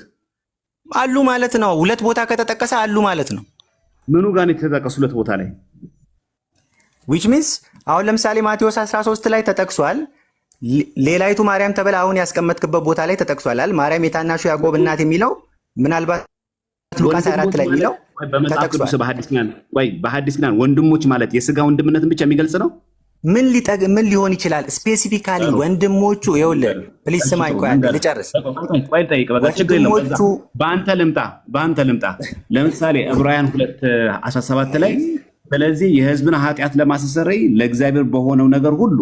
አሉ ማለት ነው። 2 ቦታ ከተጠቀሰ አሉ ማለት ነው። ምኑ ጋር ነው የተጠቀሱ? 2 ቦታ ላይ which means አሁን ለምሳሌ ማቴዎስ 13 ላይ ተጠቅሷል። ሌላይቱ ማርያም ተብላ አሁን ያስቀመጥክበት ቦታ ላይ ተጠቅሷል። ማርያም የታናሹ ያዕቆብ እናት የሚለው ምናልባት ሉቃስ 4 ላይ የሚለው ተጠቅሷል። በሐዲስ ኪዳን ወንድሞች ማለት የስጋ ወንድምነትን ብቻ የሚገልጽ ነው። ምን ሊሆን ይችላል? ስፔሲፊካሊ ወንድሞቹ ይኸውልህ፣ ፕሊዝ ስማኝ፣ ቆይ አንዴ ልጨርስ። በአንተ ልምጣ። ለምሳሌ ዕብራውያን 2:17 ላይ ስለዚህ የሕዝብን ኃጢአት ለማስተስረይ ለእግዚአብሔር በሆነው ነገር ሁሉ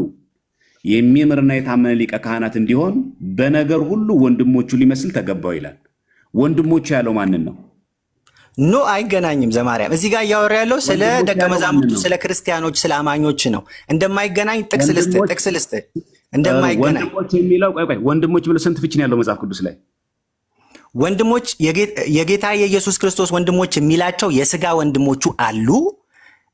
የሚምርና የታመነ ሊቀ ካህናት እንዲሆን በነገር ሁሉ ወንድሞቹ ሊመስል ተገባው ይላል። ወንድሞቹ ያለው ማንን ነው? ኖ አይገናኝም። ዘማርያም እዚህ ጋር እያወራ ያለው ስለ ደቀ መዛሙርቱ፣ ስለ ክርስቲያኖች፣ ስለ አማኞች ነው። እንደማይገናኝ ጥቅስ ልስጥ እንደማይገናኝ ወንድሞች ብሎ ስንት ፍቺ ነው ያለው መጽሐፍ ቅዱስ ላይ? ወንድሞች የጌታ የኢየሱስ ክርስቶስ ወንድሞች የሚላቸው የስጋ ወንድሞቹ አሉ።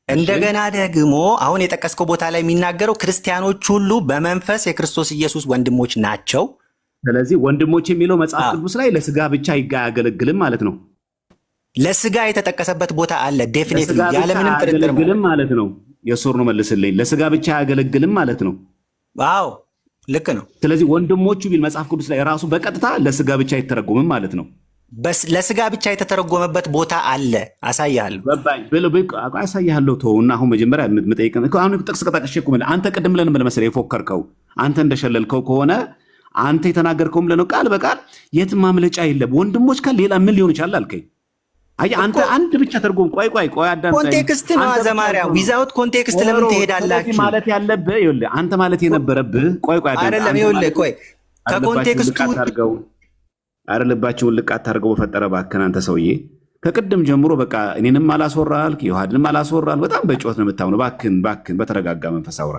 እንደገና ደግሞ አሁን የጠቀስከው ቦታ ላይ የሚናገረው ክርስቲያኖች ሁሉ በመንፈስ የክርስቶስ ኢየሱስ ወንድሞች ናቸው። ስለዚህ ወንድሞች የሚለው መጽሐፍ ቅዱስ ላይ ለስጋ ብቻ አያገለግልም ማለት ነው። ለስጋ የተጠቀሰበት ቦታ አለ። ዴፊኒትሊ ያለምንም ጥርጥር ማለት ነው። የሱር ነው መልስልኝ። ለስጋ ብቻ አያገለግልም ማለት ነው። አዎ ልክ ነው። ስለዚህ ወንድሞቹ ቢል መጽሐፍ ቅዱስ ላይ ራሱ በቀጥታ ለስጋ ብቻ አይተረጎምም ማለት ነው። ለስጋ ብቻ የተተረጎመበት ቦታ አለ። አሳያለሁ። አሳያለሁ። ተውና አሁን መጀመሪያ የምጠይቅህ አሁን ጥቅስ ቀጣቅሽ እኮ አንተ ቅድም ብለን መሰለህ የፎከርከው አንተ እንደሸለልከው ከሆነ አንተ የተናገርከውም ብለህ ነው ቃል በቃል የትም ማምለጫ የለም። ወንድሞች ካል ሌላ ምን ሊሆን ይችላል አልከኝ። አይ አንተ አንድ ብቻ ተርጎም። ቆይ አዳምጠኝ። ኮንቴክስት ነው ዘማሪያ። ዊዛውት ኮንቴክስት ለምን ትሄዳላችሁ? ማለት ያለብህ ይኸውልህ፣ አንተ ማለት የነበረብህ ቆይ አይደለም። ይኸውልህ ቆይ ከኮንቴክስቱ አረ ልባችሁን ልቃት አድርገው በፈጠረ እባክህን አንተ ሰውዬ ከቅድም ጀምሮ በቃ እኔንም አላስወራል ዮሐድንም አላስወራል። በጣም በጮት ነው የምታምነው። እባክህን በተረጋጋ መንፈስ አውራ።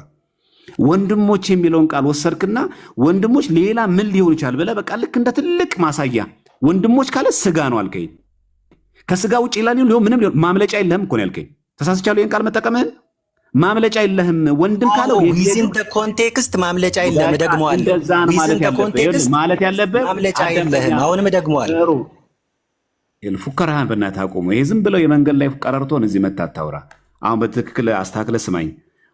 ወንድሞች የሚለውን ቃል ወሰድክና ወንድሞች ሌላ ምን ሊሆን ይችላል ብለህ በቃ ልክ እንደ ትልቅ ማሳያ ወንድሞች ካለ ስጋ ነው አልከኝ። ከስጋ ውጭ ይላል ምንም ሊሆን ማምለጫ የለህም እኮ ነው ያልከኝ። ተሳስቻለሁ? ይሄን ቃል መጠቀምህን ማምለጫ የለህም። ወንድም ካለው ዊዝን ዘ ኮንቴክስት ማምለጫ የለህም። ደግሞአለሁ። እንደዛ ነው ማለት ያለብህ ማምለጫ የለህም። አሁንም ደግሞአለሁ። ፉከራህን በእናትህ አቁሙ። ይሄ ዝም ብለው የመንገድ ላይ ቀረርቶን እዚህ መታ አታውራ። አሁን በትክክል አስተካክለህ ስማኝ።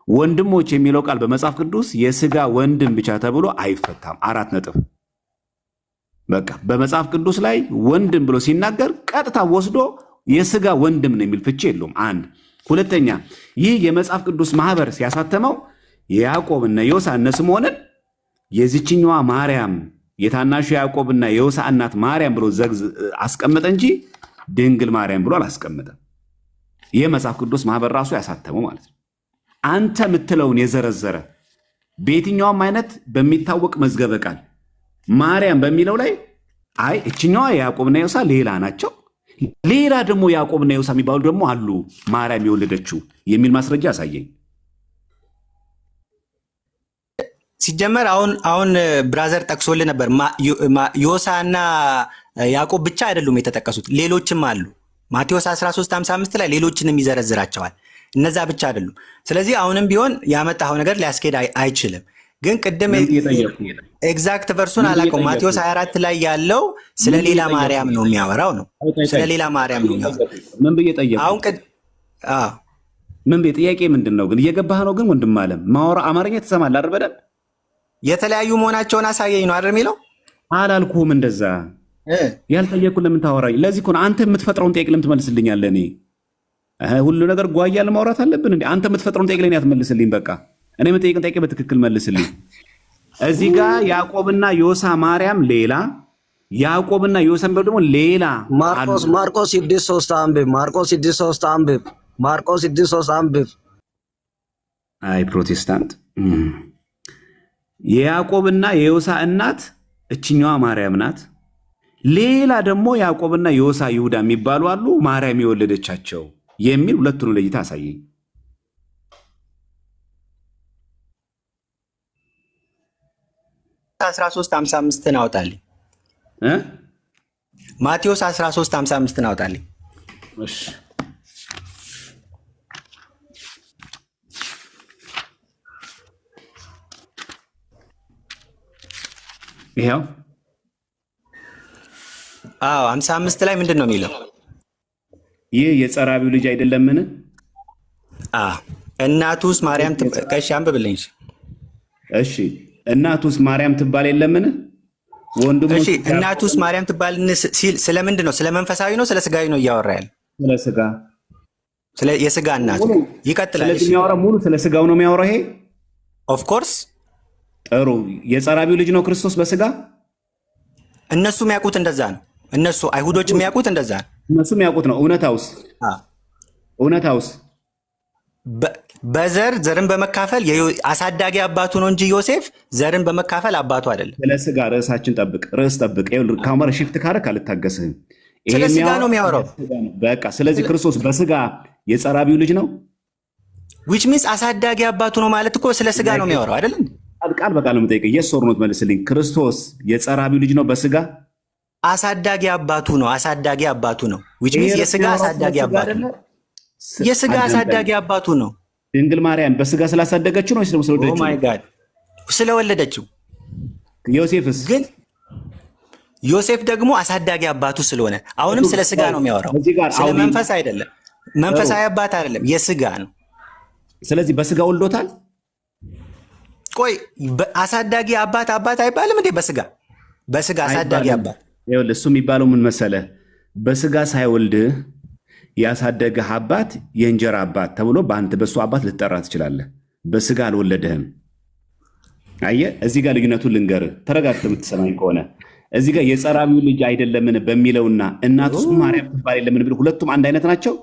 ወንድሞች የሚለው ቃል በመጽሐፍ ቅዱስ የስጋ ወንድም ብቻ ተብሎ አይፈታም። 4 ነጥብ። በቃ በመጽሐፍ ቅዱስ ላይ ወንድም ብሎ ሲናገር ቀጥታ ወስዶ የስጋ ወንድም ነው የሚል ፍቺ የለውም። 1 ሁለተኛ ይህ የመጽሐፍ ቅዱስ ማህበር ሲያሳተመው የያዕቆብና የዮሳ እነ ስምዖንን የዚችኛዋ ማርያም የታናሹ ያዕቆብና የዮሳ እናት ማርያም ብሎ አስቀመጠ እንጂ ድንግል ማርያም ብሎ አላስቀመጠም። ይህ መጽሐፍ ቅዱስ ማህበር ራሱ ያሳተመው ማለት ነው። አንተ የምትለውን የዘረዘረ በየትኛውም አይነት በሚታወቅ መዝገበ ቃል ማርያም በሚለው ላይ አይ እችኛዋ የያዕቆብና የዮሳ ሌላ ናቸው፣ ሌላ ደግሞ ያዕቆብና ዮሳ የሚባሉ ደግሞ አሉ ማርያም የወለደችው የሚል ማስረጃ ያሳየኝ። ሲጀመር አሁን ብራዘር ጠቅሶልህ ነበር። ዮሳና ያዕቆብ ብቻ አይደሉም የተጠቀሱት፣ ሌሎችም አሉ። ማቴዎስ 13:55 ላይ ሌሎችንም ይዘረዝራቸዋል። እነዛ ብቻ አይደሉም። ስለዚህ አሁንም ቢሆን ያመጣው ነገር ሊያስኬድ አይችልም። ግን ቅድም ኤግዛክት ቨርሱን አላውቀውም። ማቴዎስ 24 ላይ ያለው ስለ ሌላ ማርያም ነው የሚያወራው ነው። ስለ ሌላ ማርያም ነው የሚያወራው። ምን ብዬ ጠየቅኩ? አሁን ምን ብዬ ጥያቄ ምንድን ነው ግን እየገባህ ነው? ግን ወንድም አለም ማወራ አማርኛ ትሰማለህ አይደል? በደንብ የተለያዩ መሆናቸውን አሳየኝ ነው አይደል የሚለው? አላልኩህም እንደዛ። ያልጠየቅኩህ ለምን ታወራኝ? ለዚህ እኮ ነው አንተ የምትፈጥረውን ጥያቄ ለምን ትመልስልኛለህ? እኔ ሁሉ ነገር ጓያ ለማውራት አለብን እንዴ? አንተ የምትፈጥረውን ጥያቄ ለኔ አትመልስልኝ። በቃ እኔ የምጠይቅን ጥያቄ በትክክል መልስልኝ። እዚህ ጋር ያዕቆብና ዮሳ ማርያም ሌላ፣ ያዕቆብና ዮሳ የሚባሉ ደግሞ ሌላ። ማርቆስ 6:3 አንብብ። ማርቆስ 6:3 አንብብ። ማርቆስ 6:3 አንብብ። አይ ፕሮቴስታንት የያዕቆብና የዮሳ እናት እችኛዋ ማርያም ናት። ሌላ ደግሞ ያዕቆብና ዮሳ ይሁዳ የሚባሉ አሉ ማርያም የወለደቻቸው የሚል ሁለቱን ለይታ አሳየኝ። ማቴዎስ 13:55 አውጣልኝ። ማቴዎስ 13:55 አውጣልኝ። እሺ ይሄው 55 ላይ ምንድን ነው የሚለው? ይህ የጸራቢው ልጅ አይደለምን? እናቱስ ማርያም ከሺ አንብብልኝ። እሺ እናቱስ ማርያም ትባል የለምን? ወንድሞች እናቱስ ማርያም ትባል ሲል ስለምንድን ነው? ስለ መንፈሳዊ ነው ስለ ስጋዊ ነው እያወራ ያለ? ስለ ስጋ፣ ስለ የስጋ እናቱ ይቀጥላል። ስለዚህ የሚያወራ ሙሉ ስለ ስጋው ነው የሚያወራው። ይሄ ኦፍ ኮርስ ጥሩ። የጸራቢው ልጅ ነው ክርስቶስ በስጋ። እነሱ የሚያውቁት እንደዛ ነው። እነሱ አይሁዶች የሚያውቁት እንደዛ ነው። እነሱ የሚያውቁት ነው። እውነታውስ በዘር ዘርን በመካፈል አሳዳጊ አባቱ ነው እንጂ ዮሴፍ ዘርን በመካፈል አባቱ አይደለም። ስለ ስጋ ርዕሳችን ጠብቅ፣ ርዕስ ጠብቅ። ካሜራ ሽፍት ካረክ አልታገስህም። ስለ ስጋ ነው የሚያወራው። በቃ ስለዚህ ክርስቶስ በስጋ የጸራቢው ልጅ ነው። ዊች ሚንስ አሳዳጊ አባቱ ነው ማለት እኮ ስለ ስጋ ነው የሚያወራው አይደለም? ቃል በቃል ነው የምጠይቀህ። የስ ኦር ኖ ትመልስልኝ። ክርስቶስ የጸራቢው ልጅ ነው በስጋ። አሳዳጊ አባቱ ነው። አሳዳጊ አባቱ ነው። ዊች ሚንስ የስጋ አሳዳጊ አባቱ ነው። የስጋ አሳዳጊ አባቱ ነው። ድንግል ማርያም በስጋ ስላሳደገችው ነው ወይስ ደግሞ ስለወለደችው? ኦ ማይ ጋድ ስለወለደችው። ዮሴፍስ? ግን ዮሴፍ ደግሞ አሳዳጊ አባቱ ስለሆነ አሁንም ስለ ስጋ ነው የሚያወራው። ስለ መንፈስ አይደለም። መንፈሳዊ አባት አይደለም፣ የስጋ ነው። ስለዚህ በስጋ ወልዶታል። ቆይ አሳዳጊ አባት አይባልም እንዴ? በስጋ አሳዳጊ አባት ይኸውልህ እሱ የሚባለው ምን መሰለህ? በስጋ ሳይወልድህ ያሳደገህ አባት የእንጀራ አባት ተብሎ በአንተ በሱ አባት ልትጠራ ትችላለህ። በስጋ አልወለደህም። አየህ፣ እዚህ ጋር ልዩነቱን ልንገርህ፣ ተረጋግተህ የምትሰማኝ ከሆነ እዚህ ጋር የጸራቢው ልጅ አይደለምን በሚለውና እናቱ ማርያም ትባል የለምን ቢሉ ሁለቱም አንድ አይነት ናቸው።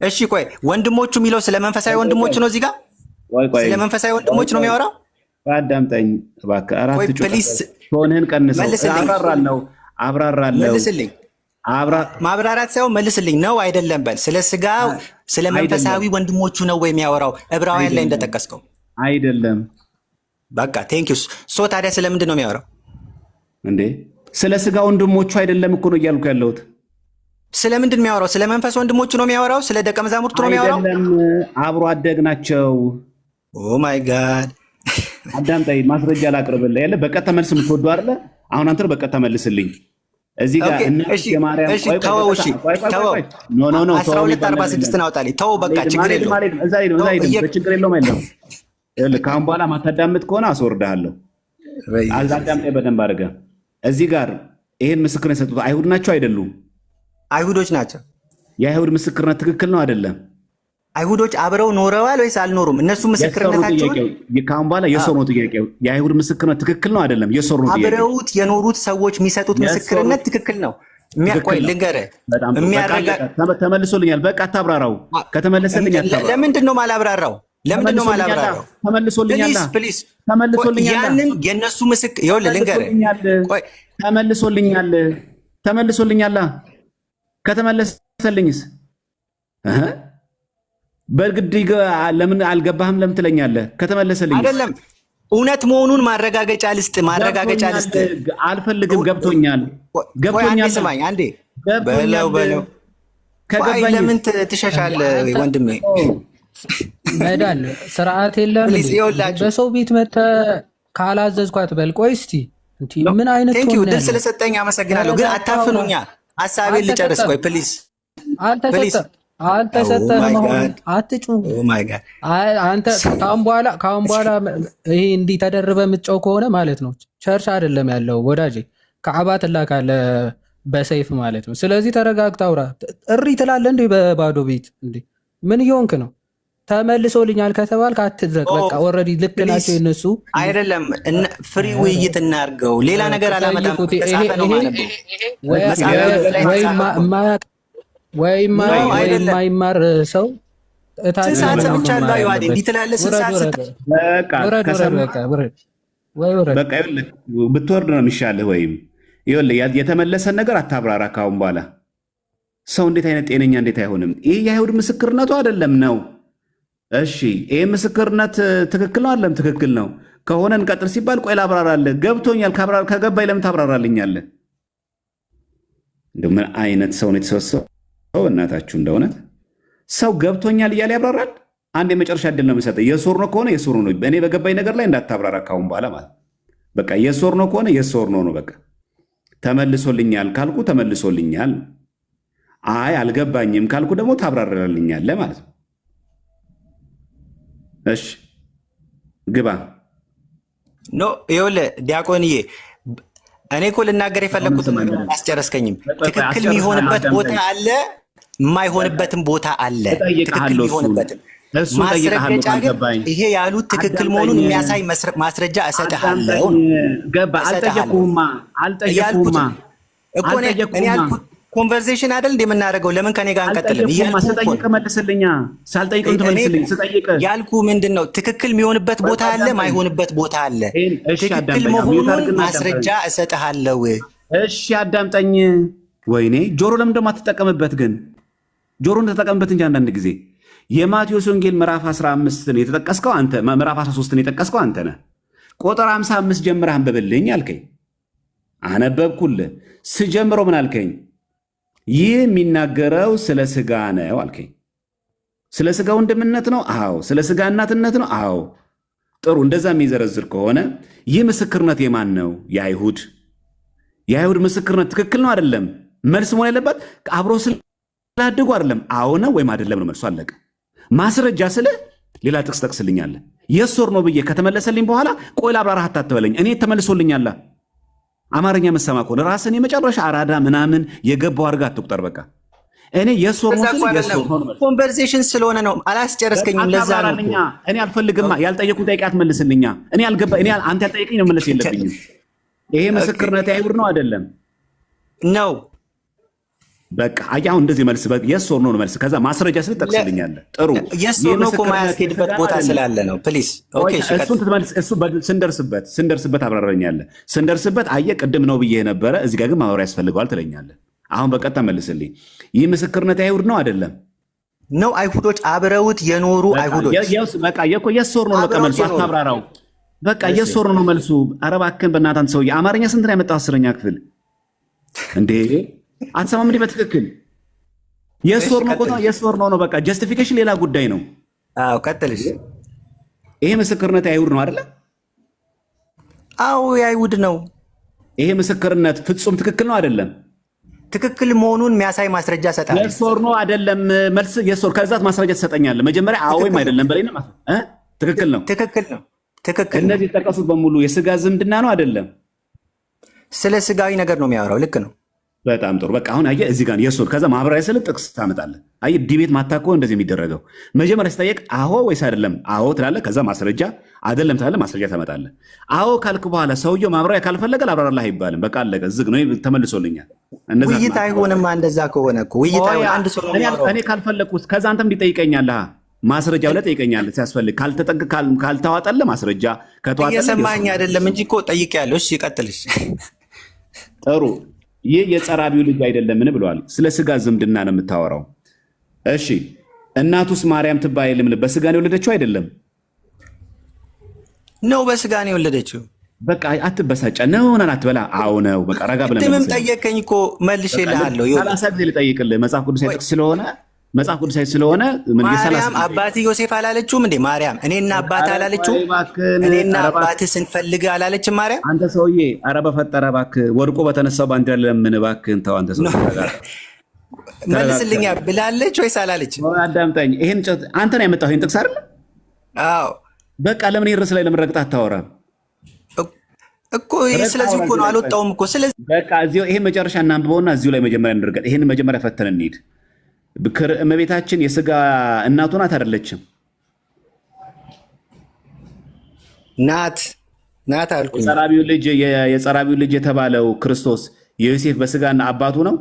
እሺ ቆይ ወንድሞቹ የሚለው ስለ መንፈሳዊ ወንድሞች ነው። እዚህ ጋር ስለ መንፈሳዊ ወንድሞች ነው የሚያወራው። አዳምጠኝ እባክህ። አራት ሆንህን ቀንሰው አብራራለሁ። መልስልኝ። ማብራራት ሳይሆን መልስልኝ። ነው አይደለም በል። ስለ ስጋ ስለ መንፈሳዊ ወንድሞቹ ነው ወይ የሚያወራው? ዕብራውያን ላይ እንደጠቀስከው አይደለም። በቃ ቴንኪው። ሶ ታዲያ ስለምንድን ነው የሚያወራው እንዴ? ስለ ስጋ ወንድሞቹ አይደለም እኮ ነው እያልኩ ያለሁት። ስለምንድን ነው የሚያወራው? ስለ መንፈስ ወንድሞቹ ነው የሚያወራው? ስለ ደቀ መዛሙርቱ ነው የሚያወራው? አይደለም፣ አብሮ አደግ ናቸው። ኦ ማይ ጋድ። አዳምጠኝ፣ ማስረጃ ላቅርብልህ። ያለ በቀጥታ መልስ የምትወዱ አይደለ? አሁን አንተ በቀጥታ መልስልኝ። እዚህ ጋር እሺ፣ ተወው። እሺ ተወው። ኖ 1246 አውጣልኝ። ተወው በቃ ችግር የለውም። እዛ አይደለም፣ ችግር የለውም አይደለም። ከአሁን በኋላ ማታዳምጥ ከሆነ አስወርድሃለሁ። አዳምጠኝ በደንብ አድርገህ። እዚህ ጋር ይሄን ምስክርነት የሰጡት አይሁድ ናቸው አይደሉም? አይሁዶች ናቸው። የአይሁድ ምስክርነት ትክክል ነው አይደለም? አይሁዶች አብረው ኖረዋል ወይስ አልኖሩም? እነሱ ምስክርነታቸው ከአሁን በኋላ የሰው ነው ጥያቄው። የአይሁድ ምስክርነት ትክክል ነው አይደለም? የሰው ነው ጥያቄው። አብረውት የኖሩት ሰዎች የሚሰጡት ምስክርነት ትክክል ነው። ቆይ ልንገርህ፣ ተመልሶልኛል። በቃ አታብራራው። ከተመለሰልኝ አታብራራው። ለምንድን ነው ማላብራራው? ተመልሶልኛል። ያንን የእነሱ ምስክር ይኸውልህ፣ ልንገርህ፣ ተመልሶልኛል። ከተመለሰልኝስ በግድ ለምን አልገባህም? ለምን ትለኛለህ? ከተመለሰልኝ አይደለም እውነት መሆኑን ማረጋገጫ ልስጥ። አልፈልግም። ገብቶኛል። ስማኝ አንዴ በለው። ለምን ትሸሻለህ ወንድሜ? መዳን ስርዓት የለም። በሰው ቤት መተህ ካላዘዝኳት በል። ቆይ እስቲ ምን አይነት ድል ስለሰጠኝ አመሰግናለሁ። ግን አታፍኑኛ። ሀሳቤን ልጨርስ። ቆይ ፕሊዝ። አልተሰጠህም። አትጩ። አንተ ከአሁን በኋላ ይሄ እንዲህ ተደርበህ የምትጨው ከሆነ ማለት ነው ቸርች አይደለም ያለው ወዳጄ፣ ከዓባ ትላካለህ በሰይፍ ማለት ነው። ስለዚህ ተረጋግተህ አውራ። እሪ ትላለህ እንዴ በባዶ ቤት እንዴ? ምን እየሆንክ ነው? ተመልሶልኛል ከተባልክ አትድረቅ። በቃ ኦልሬዲ ልክ ናቸው የነሱ አይደለም። ፍሪ ውይይት እናድርገው። ሌላ ነገር አላመጣም። ወይም የማይማር ሰው ብትወርድ ነው የሚሻልህ። ወይም የተመለሰን ነገር አታብራራ ካሁን በኋላ። ሰው እንዴት አይነት ጤነኛ እንዴት አይሆንም? ይህ የአይሁድ ምስክርነቱ አይደለም ነው። እሺ ይህ ምስክርነት ትክክል ነው አይደለም? ትክክል ነው ከሆነ እንቀጥል ሲባል ቆይ ላብራራለህ። ገብቶኛል። ከገባኝ ለምን ታብራራልኛለህ? እንደው ምን አይነት ሰው ነው የተሰበሰበው? እናታችሁ እንደሆነ ሰው ገብቶኛል እያለ ያብራራል። አንድ የመጨረሻ እድል ነው የምሰጠህ። የሶር ነው ከሆነ የሶር ነው። እኔ በገባኝ ነገር ላይ እንዳታብራራ ካሁን በኋላ ማለት በቃ። የሶር ነው ከሆነ የሶር ነው ነው በቃ። ተመልሶልኛል ካልኩ ተመልሶልኛል፣ አይ አልገባኝም ካልኩ ደግሞ ታብራራልኛለህ ማለት ነው። እሺ ግባ። ኖ ይኸውልህ ዲያቆንዬ፣ እኔ እኮ ልናገር የፈለግኩት አስጨረስከኝም። ትክክል የሚሆንበት ቦታ አለ፣ የማይሆንበትም ቦታ አለ። ትክክል የሚሆንበትም ማስረገጫ ግን ይሄ ያሉት ትክክል መሆኑን የሚያሳይ ማስረጃ እሰጥሃለሁ። አልጠየቁማ ኮንቨርሴሽን አይደል እንደምናደርገው? ለምን ከኔ ጋር አንቀጥልም? ስጠይቅ መልስልኛ። ሳልጠይቅም ትመልስልኝ። ስጠይቅ ያልኩ ምንድን ነው? ትክክል የሚሆንበት ቦታ አለ፣ ማይሆንበት ቦታ አለ። ትክክል መሆኑን ማስረጃ እሰጥሃለሁ። እሺ አዳምጠኝ። ወይኔ ጆሮ ለምን ደግሞ አትጠቀምበት? ግን ጆሮን ተጠቀምበት እንጂ አንዳንድ ጊዜ የማቴዎስ ወንጌል ምዕራፍ 15 የተጠቀስከው አንተ፣ ምዕራፍ 13 የጠቀስከው አንተ ነህ። ቁጥር 55 ጀምረህ አንብብልኝ አልከኝ። አነበብኩልህ። ስጀምረው ምን አልከኝ? ይህ የሚናገረው ስለ ስጋ ነው አልከኝ። ስለ ስጋ ወንድምነት ነው? አዎ። ስለ ስጋ እናትነት ነው? አዎ። ጥሩ። እንደዛ የሚዘረዝር ከሆነ ይህ ምስክርነት የማን ነው? የአይሁድ። የአይሁድ ምስክርነት ትክክል ነው አይደለም? መልስ መሆን ያለበት አብሮ ስላደጉ አይደለም። አዎ ነው ወይም አይደለም ነው መልሱ። አለቀ። ማስረጃ ስልህ ሌላ ጥቅስ ጠቅስልኛለህ። የሶር ነው ብዬ ከተመለሰልኝ በኋላ ቆይ ላብራራህ አታትበለኝ። እኔ ተመልሶልኛል። አማርኛ መሰማ ከሆነ ራስን የመጨረሻ አራዳ ምናምን የገባው አድርጋ አትቁጠር። በቃ እኔ የሶር ነው ኮንቨርሴሽን ስለሆነ ነው። አላስጨረስከኝም። ለዛ ነው እኔ አልፈልግማ። ያልጠየቁን ጥያቄ አትመልስልኛ። እኔ አንተ ያልጠየቀኝ ነው መለስ የለብኝም። ይሄ ምስክርነት አይሁድ ነው አይደለም ነው። በቃ አሁን እንደዚህ መልስ የሶር ነው መልስ። ከዛ ማስረጃ ስለ ጠቅስልኛለህ። ጥሩ የሶር ነው እኮ ማያስኬድበት ቦታ ስላለ ነው። ፕሊዝ ኦኬ። እሱን ትመልስ። እሱ ስንደርስበት አብራራኛለህ። ስንደርስበት አየህ ቅድም ነው ብዬ ነበረ። እዚህ ጋር ግን ማብራሪያ ያስፈልገዋል ትለኛለህ። አሁን በቀጥታ መልስልኝ። ይህ ምስክርነት አይሁድ ነው አይደለም ነው? አይሁዶች አብረውት የኖሩ አይሁዶች በቃ የሶር ነው በቃ መልሱ። አታብራራው። በቃ የሶር ነው መልሱ። ኧረ እባክህን በእናትህ አንተ ሰውዬ አማርኛ ስንት ነው ያመጣው? 10ኛ ክፍል እንዴ አትሰማም እንዴ? በትክክል የሶር ነው ቆጣ የሶር ነው በቃ። ጀስቲፊኬሽን ሌላ ጉዳይ ነው። አዎ ቀጥልሽ። ይሄ ምስክርነት አይሁድ ነው አይደለ? አዎ የአይሁድ ነው። ይሄ ምስክርነት ፍጹም ትክክል ነው አይደለም? ትክክል መሆኑን የሚያሳይ ማስረጃ ሰጣለሁ። የሶር ነው አይደለም? መልስ የሶር ከዛት ማስረጃ ትሰጠኛለህ። መጀመሪያ አዎ ወይም አይደለም በለኝ ነው። ትክክል ነው። ትክክል ነው። ትክክል። እነዚህ የተጠቀሱት በሙሉ የስጋ ዝምድና ነው አይደለም? ስለ ስጋዊ ነገር ነው የሚያወራው። ልክ ነው። በጣም ጥሩ። በቃ አሁን አየህ እዚህ ጋር የሶር ከዛ ማህበራዊ ስለ ጥቅስ ታመጣለህ። አየህ ዲቤት ማታኮ እንደዚህ የሚደረገው መጀመሪያ ሲጠየቅ አዎ ወይስ አይደለም አዎ ትላለህ። ከዛ ማስረጃ አይደለም ትላለህ፣ ማስረጃ ታመጣለህ። አዎ ካልክ በኋላ ሰውየው ማብራሪያ ካልፈለገ ላብራራልህ አይባልም። በቃ አለቀ። ዝግ ነው። ተመልሶልኛል። ውይይት አይሆንማ። እንደዛ ከሆነ እኮ ውይይት አይሆን። አንድ ሰው እኔ ካልፈለግኩት ከዛ አንተም እንዲጠይቀኛለህ ማስረጃ ብለህ ጠይቀኛለህ ሲያስፈልግ። ካልተዋጠልህ ማስረጃ ከተዋጠልህ እየሰማኸኝ አይደለም እንጂ እኮ ጠይቄያለሁ። እሺ ቀጥልሽ። ጥሩ። ይህ የጸራቢው ልጅ አይደለምን ብለዋል። ስለ ስጋ ዝምድና ነው የምታወራው። እሺ እናቱስ ማርያም ትባል በስጋ ነው የወለደችው አይደለም? ነው በስጋ ነው የወለደችው። በቃ አትበሳጫ። ነው ነን አትበላ። አዎ ነው በቃ ረጋ ብለን ምንም ጠየቀኝ እኮ መልሼልሃለሁ። 30 ጊዜ ልጠይቅልህ መጽሐፍ ቅዱስ አይጠቅስ ስለሆነ መጽሐፍ ቅዱሳዊ ስለሆነ ማርያም አባት ዮሴፍ አላለችውም እንዴ? ማርያም እኔና አባት አላለችው? እኔና አባት ስንፈልግ አላለችም ማርያም? አንተ ሰውዬ ኧረ በፈጠረ እባክህ ወድቆ በተነሳው ባንዲራ ለምን እባክህን ተው። አንተ ሰው መልስልኛ ብላለች ወይስ አላለችም? አዳምጠኝ። ይሄን አንተ ነው ያመጣው ይሄን ጥቅስ አይደል? አዎ በቃ ለምን ይርስ ላይ ለምን ረግጠህ አታወራም እኮ? ስለዚህ እኮ ነው አልወጣውም እኮ። ስለዚህ በቃ እዚሁ ይሄን መጨረሻ እናንብበውና እዚሁ ላይ መጀመሪያ እንድርገጥ። ይሄን መጀመሪያ ፈተን እንሂድ። እመቤታችን የስጋ እናቱ ናት አይደለችም? ናት አልኩኝ። የጸራቢው ልጅ የተባለው ክርስቶስ የዮሴፍ በስጋና አባቱ ነው?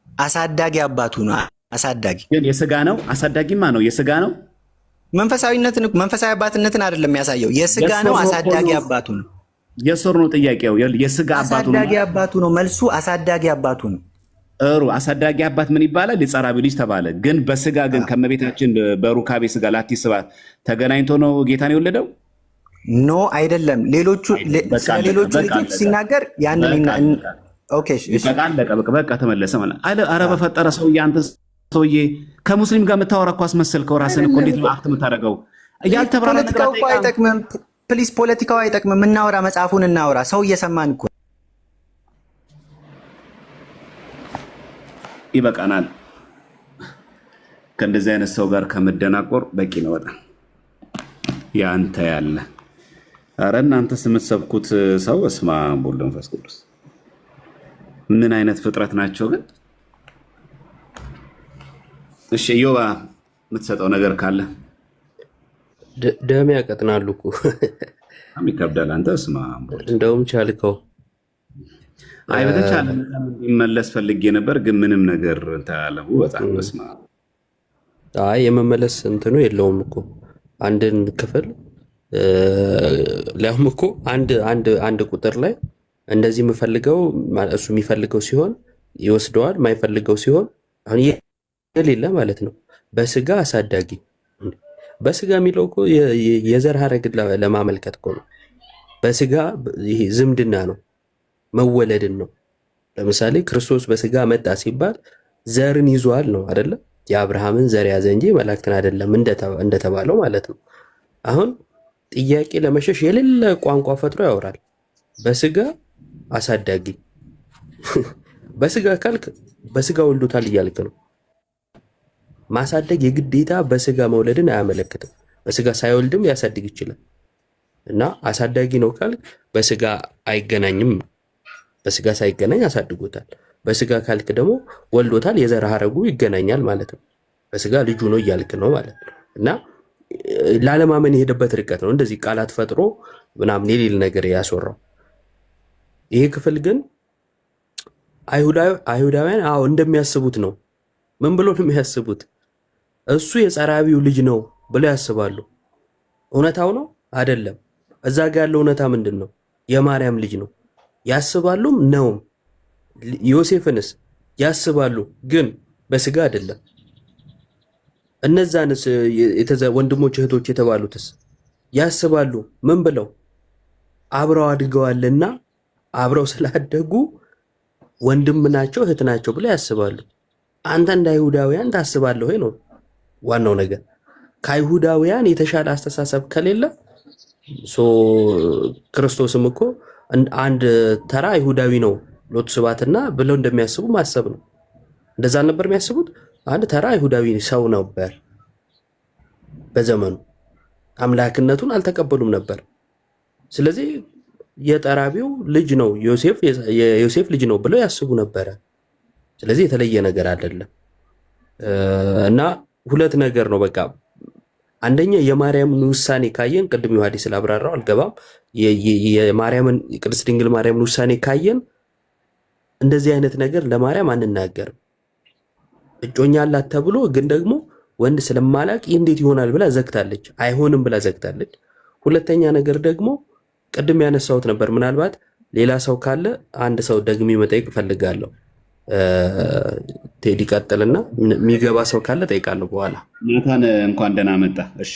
አሳዳጊ አባቱ ነው። አሳዳጊ ግን የስጋ ነው። አሳዳጊማ ነው የስጋ ነው። መንፈሳዊ አባትነትን አይደለም የሚያሳየው። የስጋ ነው። አሳዳጊ አባቱ ነው። የሶር ነው ጥያቄው። የስጋ አባቱ ነው። አሳዳጊ አባቱ ነው መልሱ። አሳዳጊ አባቱ ነው። ጥሩ። አሳዳጊ አባት ምን ይባላል? የጸራቢው ልጅ ተባለ። ግን በስጋ ግን ከመቤታችን በሩካቤ ስጋ ላቲ ስባት ተገናኝቶ ነው ጌታን የወለደው? ኖ አይደለም። ሌሎቹ ልጆች ሲናገር ያንን በቃ ተመለሰ ማለት ኧረ በፈጠረ ሰውዬ አንተ ሰውዬ ከሙስሊም ጋር የምታወራ እኮ አስመሰልከው። ራስን እኮ እንዴት ነው አክት የምታደርገው? ያልተብራራ ነገር አይጠቅምም። ፕሊስ ፖለቲካው አይጠቅምም። እናውራ፣ መጽሐፉን እናውራ። ሰው እየሰማን እኮ ይበቃናል። ከእንደዚህ አይነት ሰው ጋር ከመደናቆር በቂ ነው። በጣም ያንተ ያለ ኧረ እናንተ የምትሰብኩት ሰው እስማ ወልድ መንፈስ ቅዱስ ምን አይነት ፍጥረት ናቸው ግን? እሺ ዮባ የምትሰጠው ነገር ካለ ደም ያቀጥናሉ እኮ ይከብዳል። አንተ እስማ እንደውም ቻልከው። አይ በተቻለ መመለስ ፈልጌ ነበር ግን ምንም ነገር ታያለሁ። በጣም እስማ አይ የመመለስ እንትኑ የለውም እኮ አንድን ክፍል ሊያውም እኮ አንድ ቁጥር ላይ እንደዚህ የምፈልገው እሱ የሚፈልገው ሲሆን ይወስደዋል፣ የማይፈልገው ሲሆን አሁን የሌለ ማለት ነው። በስጋ አሳዳጊ በስጋ የሚለው እኮ የዘር ሐረግን ለማመልከት እኮ ነው። በስጋ ይሄ ዝምድና ነው፣ መወለድን ነው። ለምሳሌ ክርስቶስ በስጋ መጣ ሲባል ዘርን ይዟል ነው አይደለ? የአብርሃምን ዘር ያዘ እንጂ መላእክትን አይደለም እንደተባለው ማለት ነው። አሁን ጥያቄ ለመሸሽ የሌለ ቋንቋ ፈጥሮ ያወራል። በስጋ አሳዳጊ በስጋ ካልክ በስጋ ወልዶታል እያልክ ነው። ማሳደግ የግዴታ በስጋ መውለድን አያመለክትም። በስጋ ሳይወልድም ሊያሳድግ ይችላል። እና አሳዳጊ ነው ካልክ በስጋ አይገናኝም። በስጋ ሳይገናኝ አሳድጎታል። በስጋ ካልክ ደግሞ ወልዶታል፣ የዘር ሐረጉ ይገናኛል ማለት ነው። በስጋ ልጁ ነው እያልክ ነው ማለት ነው። እና ላለማመን የሄደበት ርቀት ነው እንደዚህ ቃላት ፈጥሮ ምናምን የሌለ ነገር ያስወራው። ይሄ ክፍል ግን አይሁዳውያን አዎ እንደሚያስቡት ነው። ምን ብሎ ነው የሚያስቡት? እሱ የጸራቢው ልጅ ነው ብለው ያስባሉ። እውነታው ነው አይደለም? እዛ ጋር ያለው እውነታ ምንድን ነው? የማርያም ልጅ ነው ያስባሉም ነውም። ዮሴፍንስ ያስባሉ፣ ግን በስጋ አይደለም። እነዛንስ ወንድሞች እህቶች የተባሉትስ ያስባሉ። ምን ብለው? አብረው አድገዋልና አብረው ስላደጉ ወንድም ናቸው እህት ናቸው ብለው ያስባሉ። አንተ እንደ አይሁዳውያን ታስባለህ ወይ ነው ዋናው ነገር። ከአይሁዳውያን የተሻለ አስተሳሰብ ከሌለ ክርስቶስም እኮ አንድ ተራ አይሁዳዊ ነው ሎቱ ስብሐትና ብለው እንደሚያስቡ ማሰብ ነው። እንደዛ ነበር የሚያስቡት። አንድ ተራ አይሁዳዊ ሰው ነበር። በዘመኑ አምላክነቱን አልተቀበሉም ነበር። ስለዚህ የጠራቢው ልጅ ነው የዮሴፍ ልጅ ነው ብለው ያስቡ ነበረ። ስለዚህ የተለየ ነገር አይደለም። እና ሁለት ነገር ነው በቃ። አንደኛ የማርያምን ውሳኔ ካየን ቅድም ዮሐዲ ስላብራራው አልገባም። የማርያምን ቅድስት ድንግል ማርያምን ውሳኔ ካየን እንደዚህ አይነት ነገር ለማርያም አንናገርም። እጮኛ አላት ተብሎ ግን ደግሞ ወንድ ስለማላቅ እንዴት ይሆናል ብላ ዘግታለች። አይሆንም ብላ ዘግታለች። ሁለተኛ ነገር ደግሞ ቅድም ያነሳሁት ነበር። ምናልባት ሌላ ሰው ካለ አንድ ሰው ደግሜ መጠየቅ እፈልጋለሁ። ቴዲ ቀጥልና የሚገባ ሰው ካለ ጠይቃለሁ በኋላ። ናታን እንኳን ደህና መጣ። እሺ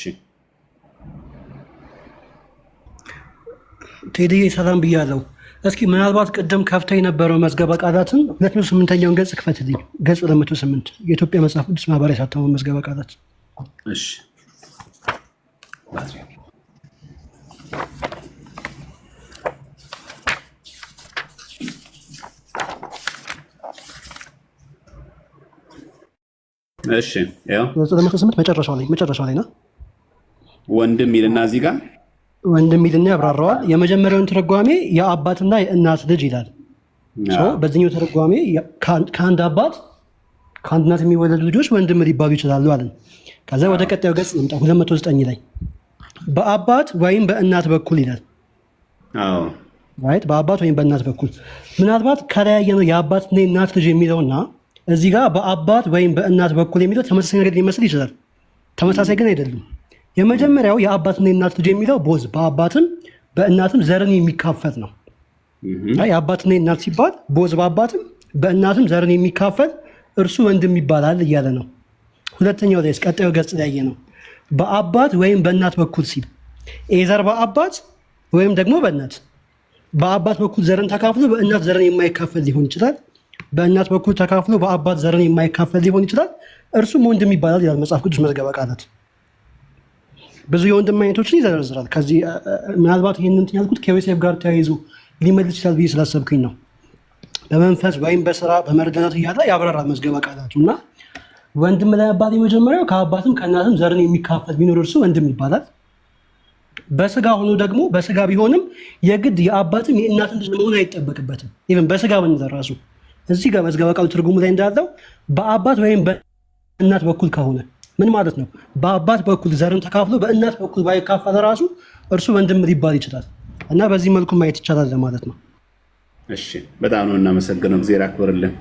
ቴዲ ሰላም ብያለሁ። እስኪ ምናልባት ቅድም ከፍታ የነበረው መዝገበ ቃላትን 208ኛውን ገጽ ክፈትልኝ። ገጽ 208 የኢትዮጵያ መጽሐፍ ቅዱስ ማህበር ያሳተመው መዝገበ ቃላት። እሺ እሺ ያው ገጽ 208 መጨረሻው ላይ ነው። ወንድም ይልና እዚህ ጋር ወንድም ይልና ያብራራዋል። የመጀመሪያውን ትርጓሜ የአባትና የእናት ልጅ ይላል። በዚህኛው ትርጓሜ ከአንድ አባት ከአንድ እናት የሚወለዱ ልጆች ወንድም ሊባሉ ይችላሉ አለን። ከዛ ወደ ቀጣዩ ገጽ እንምጣ። 209 ላይ በአባት ወይም በእናት በኩል ይላል። ራይት በአባት ወይም በእናት በኩል ምናልባት ከለያየ ነው የአባትና የእናት ልጅ የሚለውና እዚህ ጋር በአባት ወይም በእናት በኩል የሚለው ተመሳሳይ ነገር ሊመስል ይችላል። ተመሳሳይ ግን አይደሉም። የመጀመሪያው የአባትና የእናት ልጅ የሚለው ቦዝ በአባትም በእናትም ዘርን የሚካፈል ነው። የአባትና የእናት ሲባል ቦዝ በአባትም በእናትም ዘርን የሚካፈል እርሱ ወንድም ይባላል እያለ ነው። ሁለተኛው ላይ ቀጣዩ ገጽ ላይ ነው በአባት ወይም በእናት በኩል ሲል ኤዘር በአባት ወይም ደግሞ በእናት በአባት በኩል ዘርን ተካፍሎ በእናት ዘርን የማይካፈል ሊሆን ይችላል። በእናት በኩል ተካፍሎ በአባት ዘርን የማይካፈል ሊሆን ይችላል። እርሱም ወንድም ይባላል ይላል መጽሐፍ ቅዱስ መዝገበ ቃላት። ብዙ የወንድም አይነቶችን ይዘረዝራል። ከዚህ ምናልባት ይህንን ያልኩት ከዮሴፍ ጋር ተያይዞ ሊመልስ ይችላል ብዬ ስላሰብኩኝ ነው። በመንፈስ ወይም በስራ በመረዳዳት እያለ ያብራራል መዝገበ ቃላቱ እና ወንድም ላይ አባት የመጀመሪያው ከአባትም ከእናትም ዘርን የሚካፈል ቢኖር እርሱ ወንድም ይባላል። በስጋ ሆኖ ደግሞ በስጋ ቢሆንም የግድ የአባትም የእናትም ልጅ መሆን አይጠበቅበትም። ኢቭን በስጋ ብንዘር ራሱ እዚህ ጋር መዝገበ ቃሉ ትርጉሙ ላይ እንዳለው በአባት ወይም በእናት በኩል ከሆነ ምን ማለት ነው? በአባት በኩል ዘርን ተካፍሎ በእናት በኩል ባይካፈል ራሱ እርሱ ወንድም ሊባል ይችላል እና በዚህ መልኩ ማየት ይቻላል ለማለት ነው። እሺ በጣም ነው እናመሰግነው። እግዚአብሔር ያክብርልን።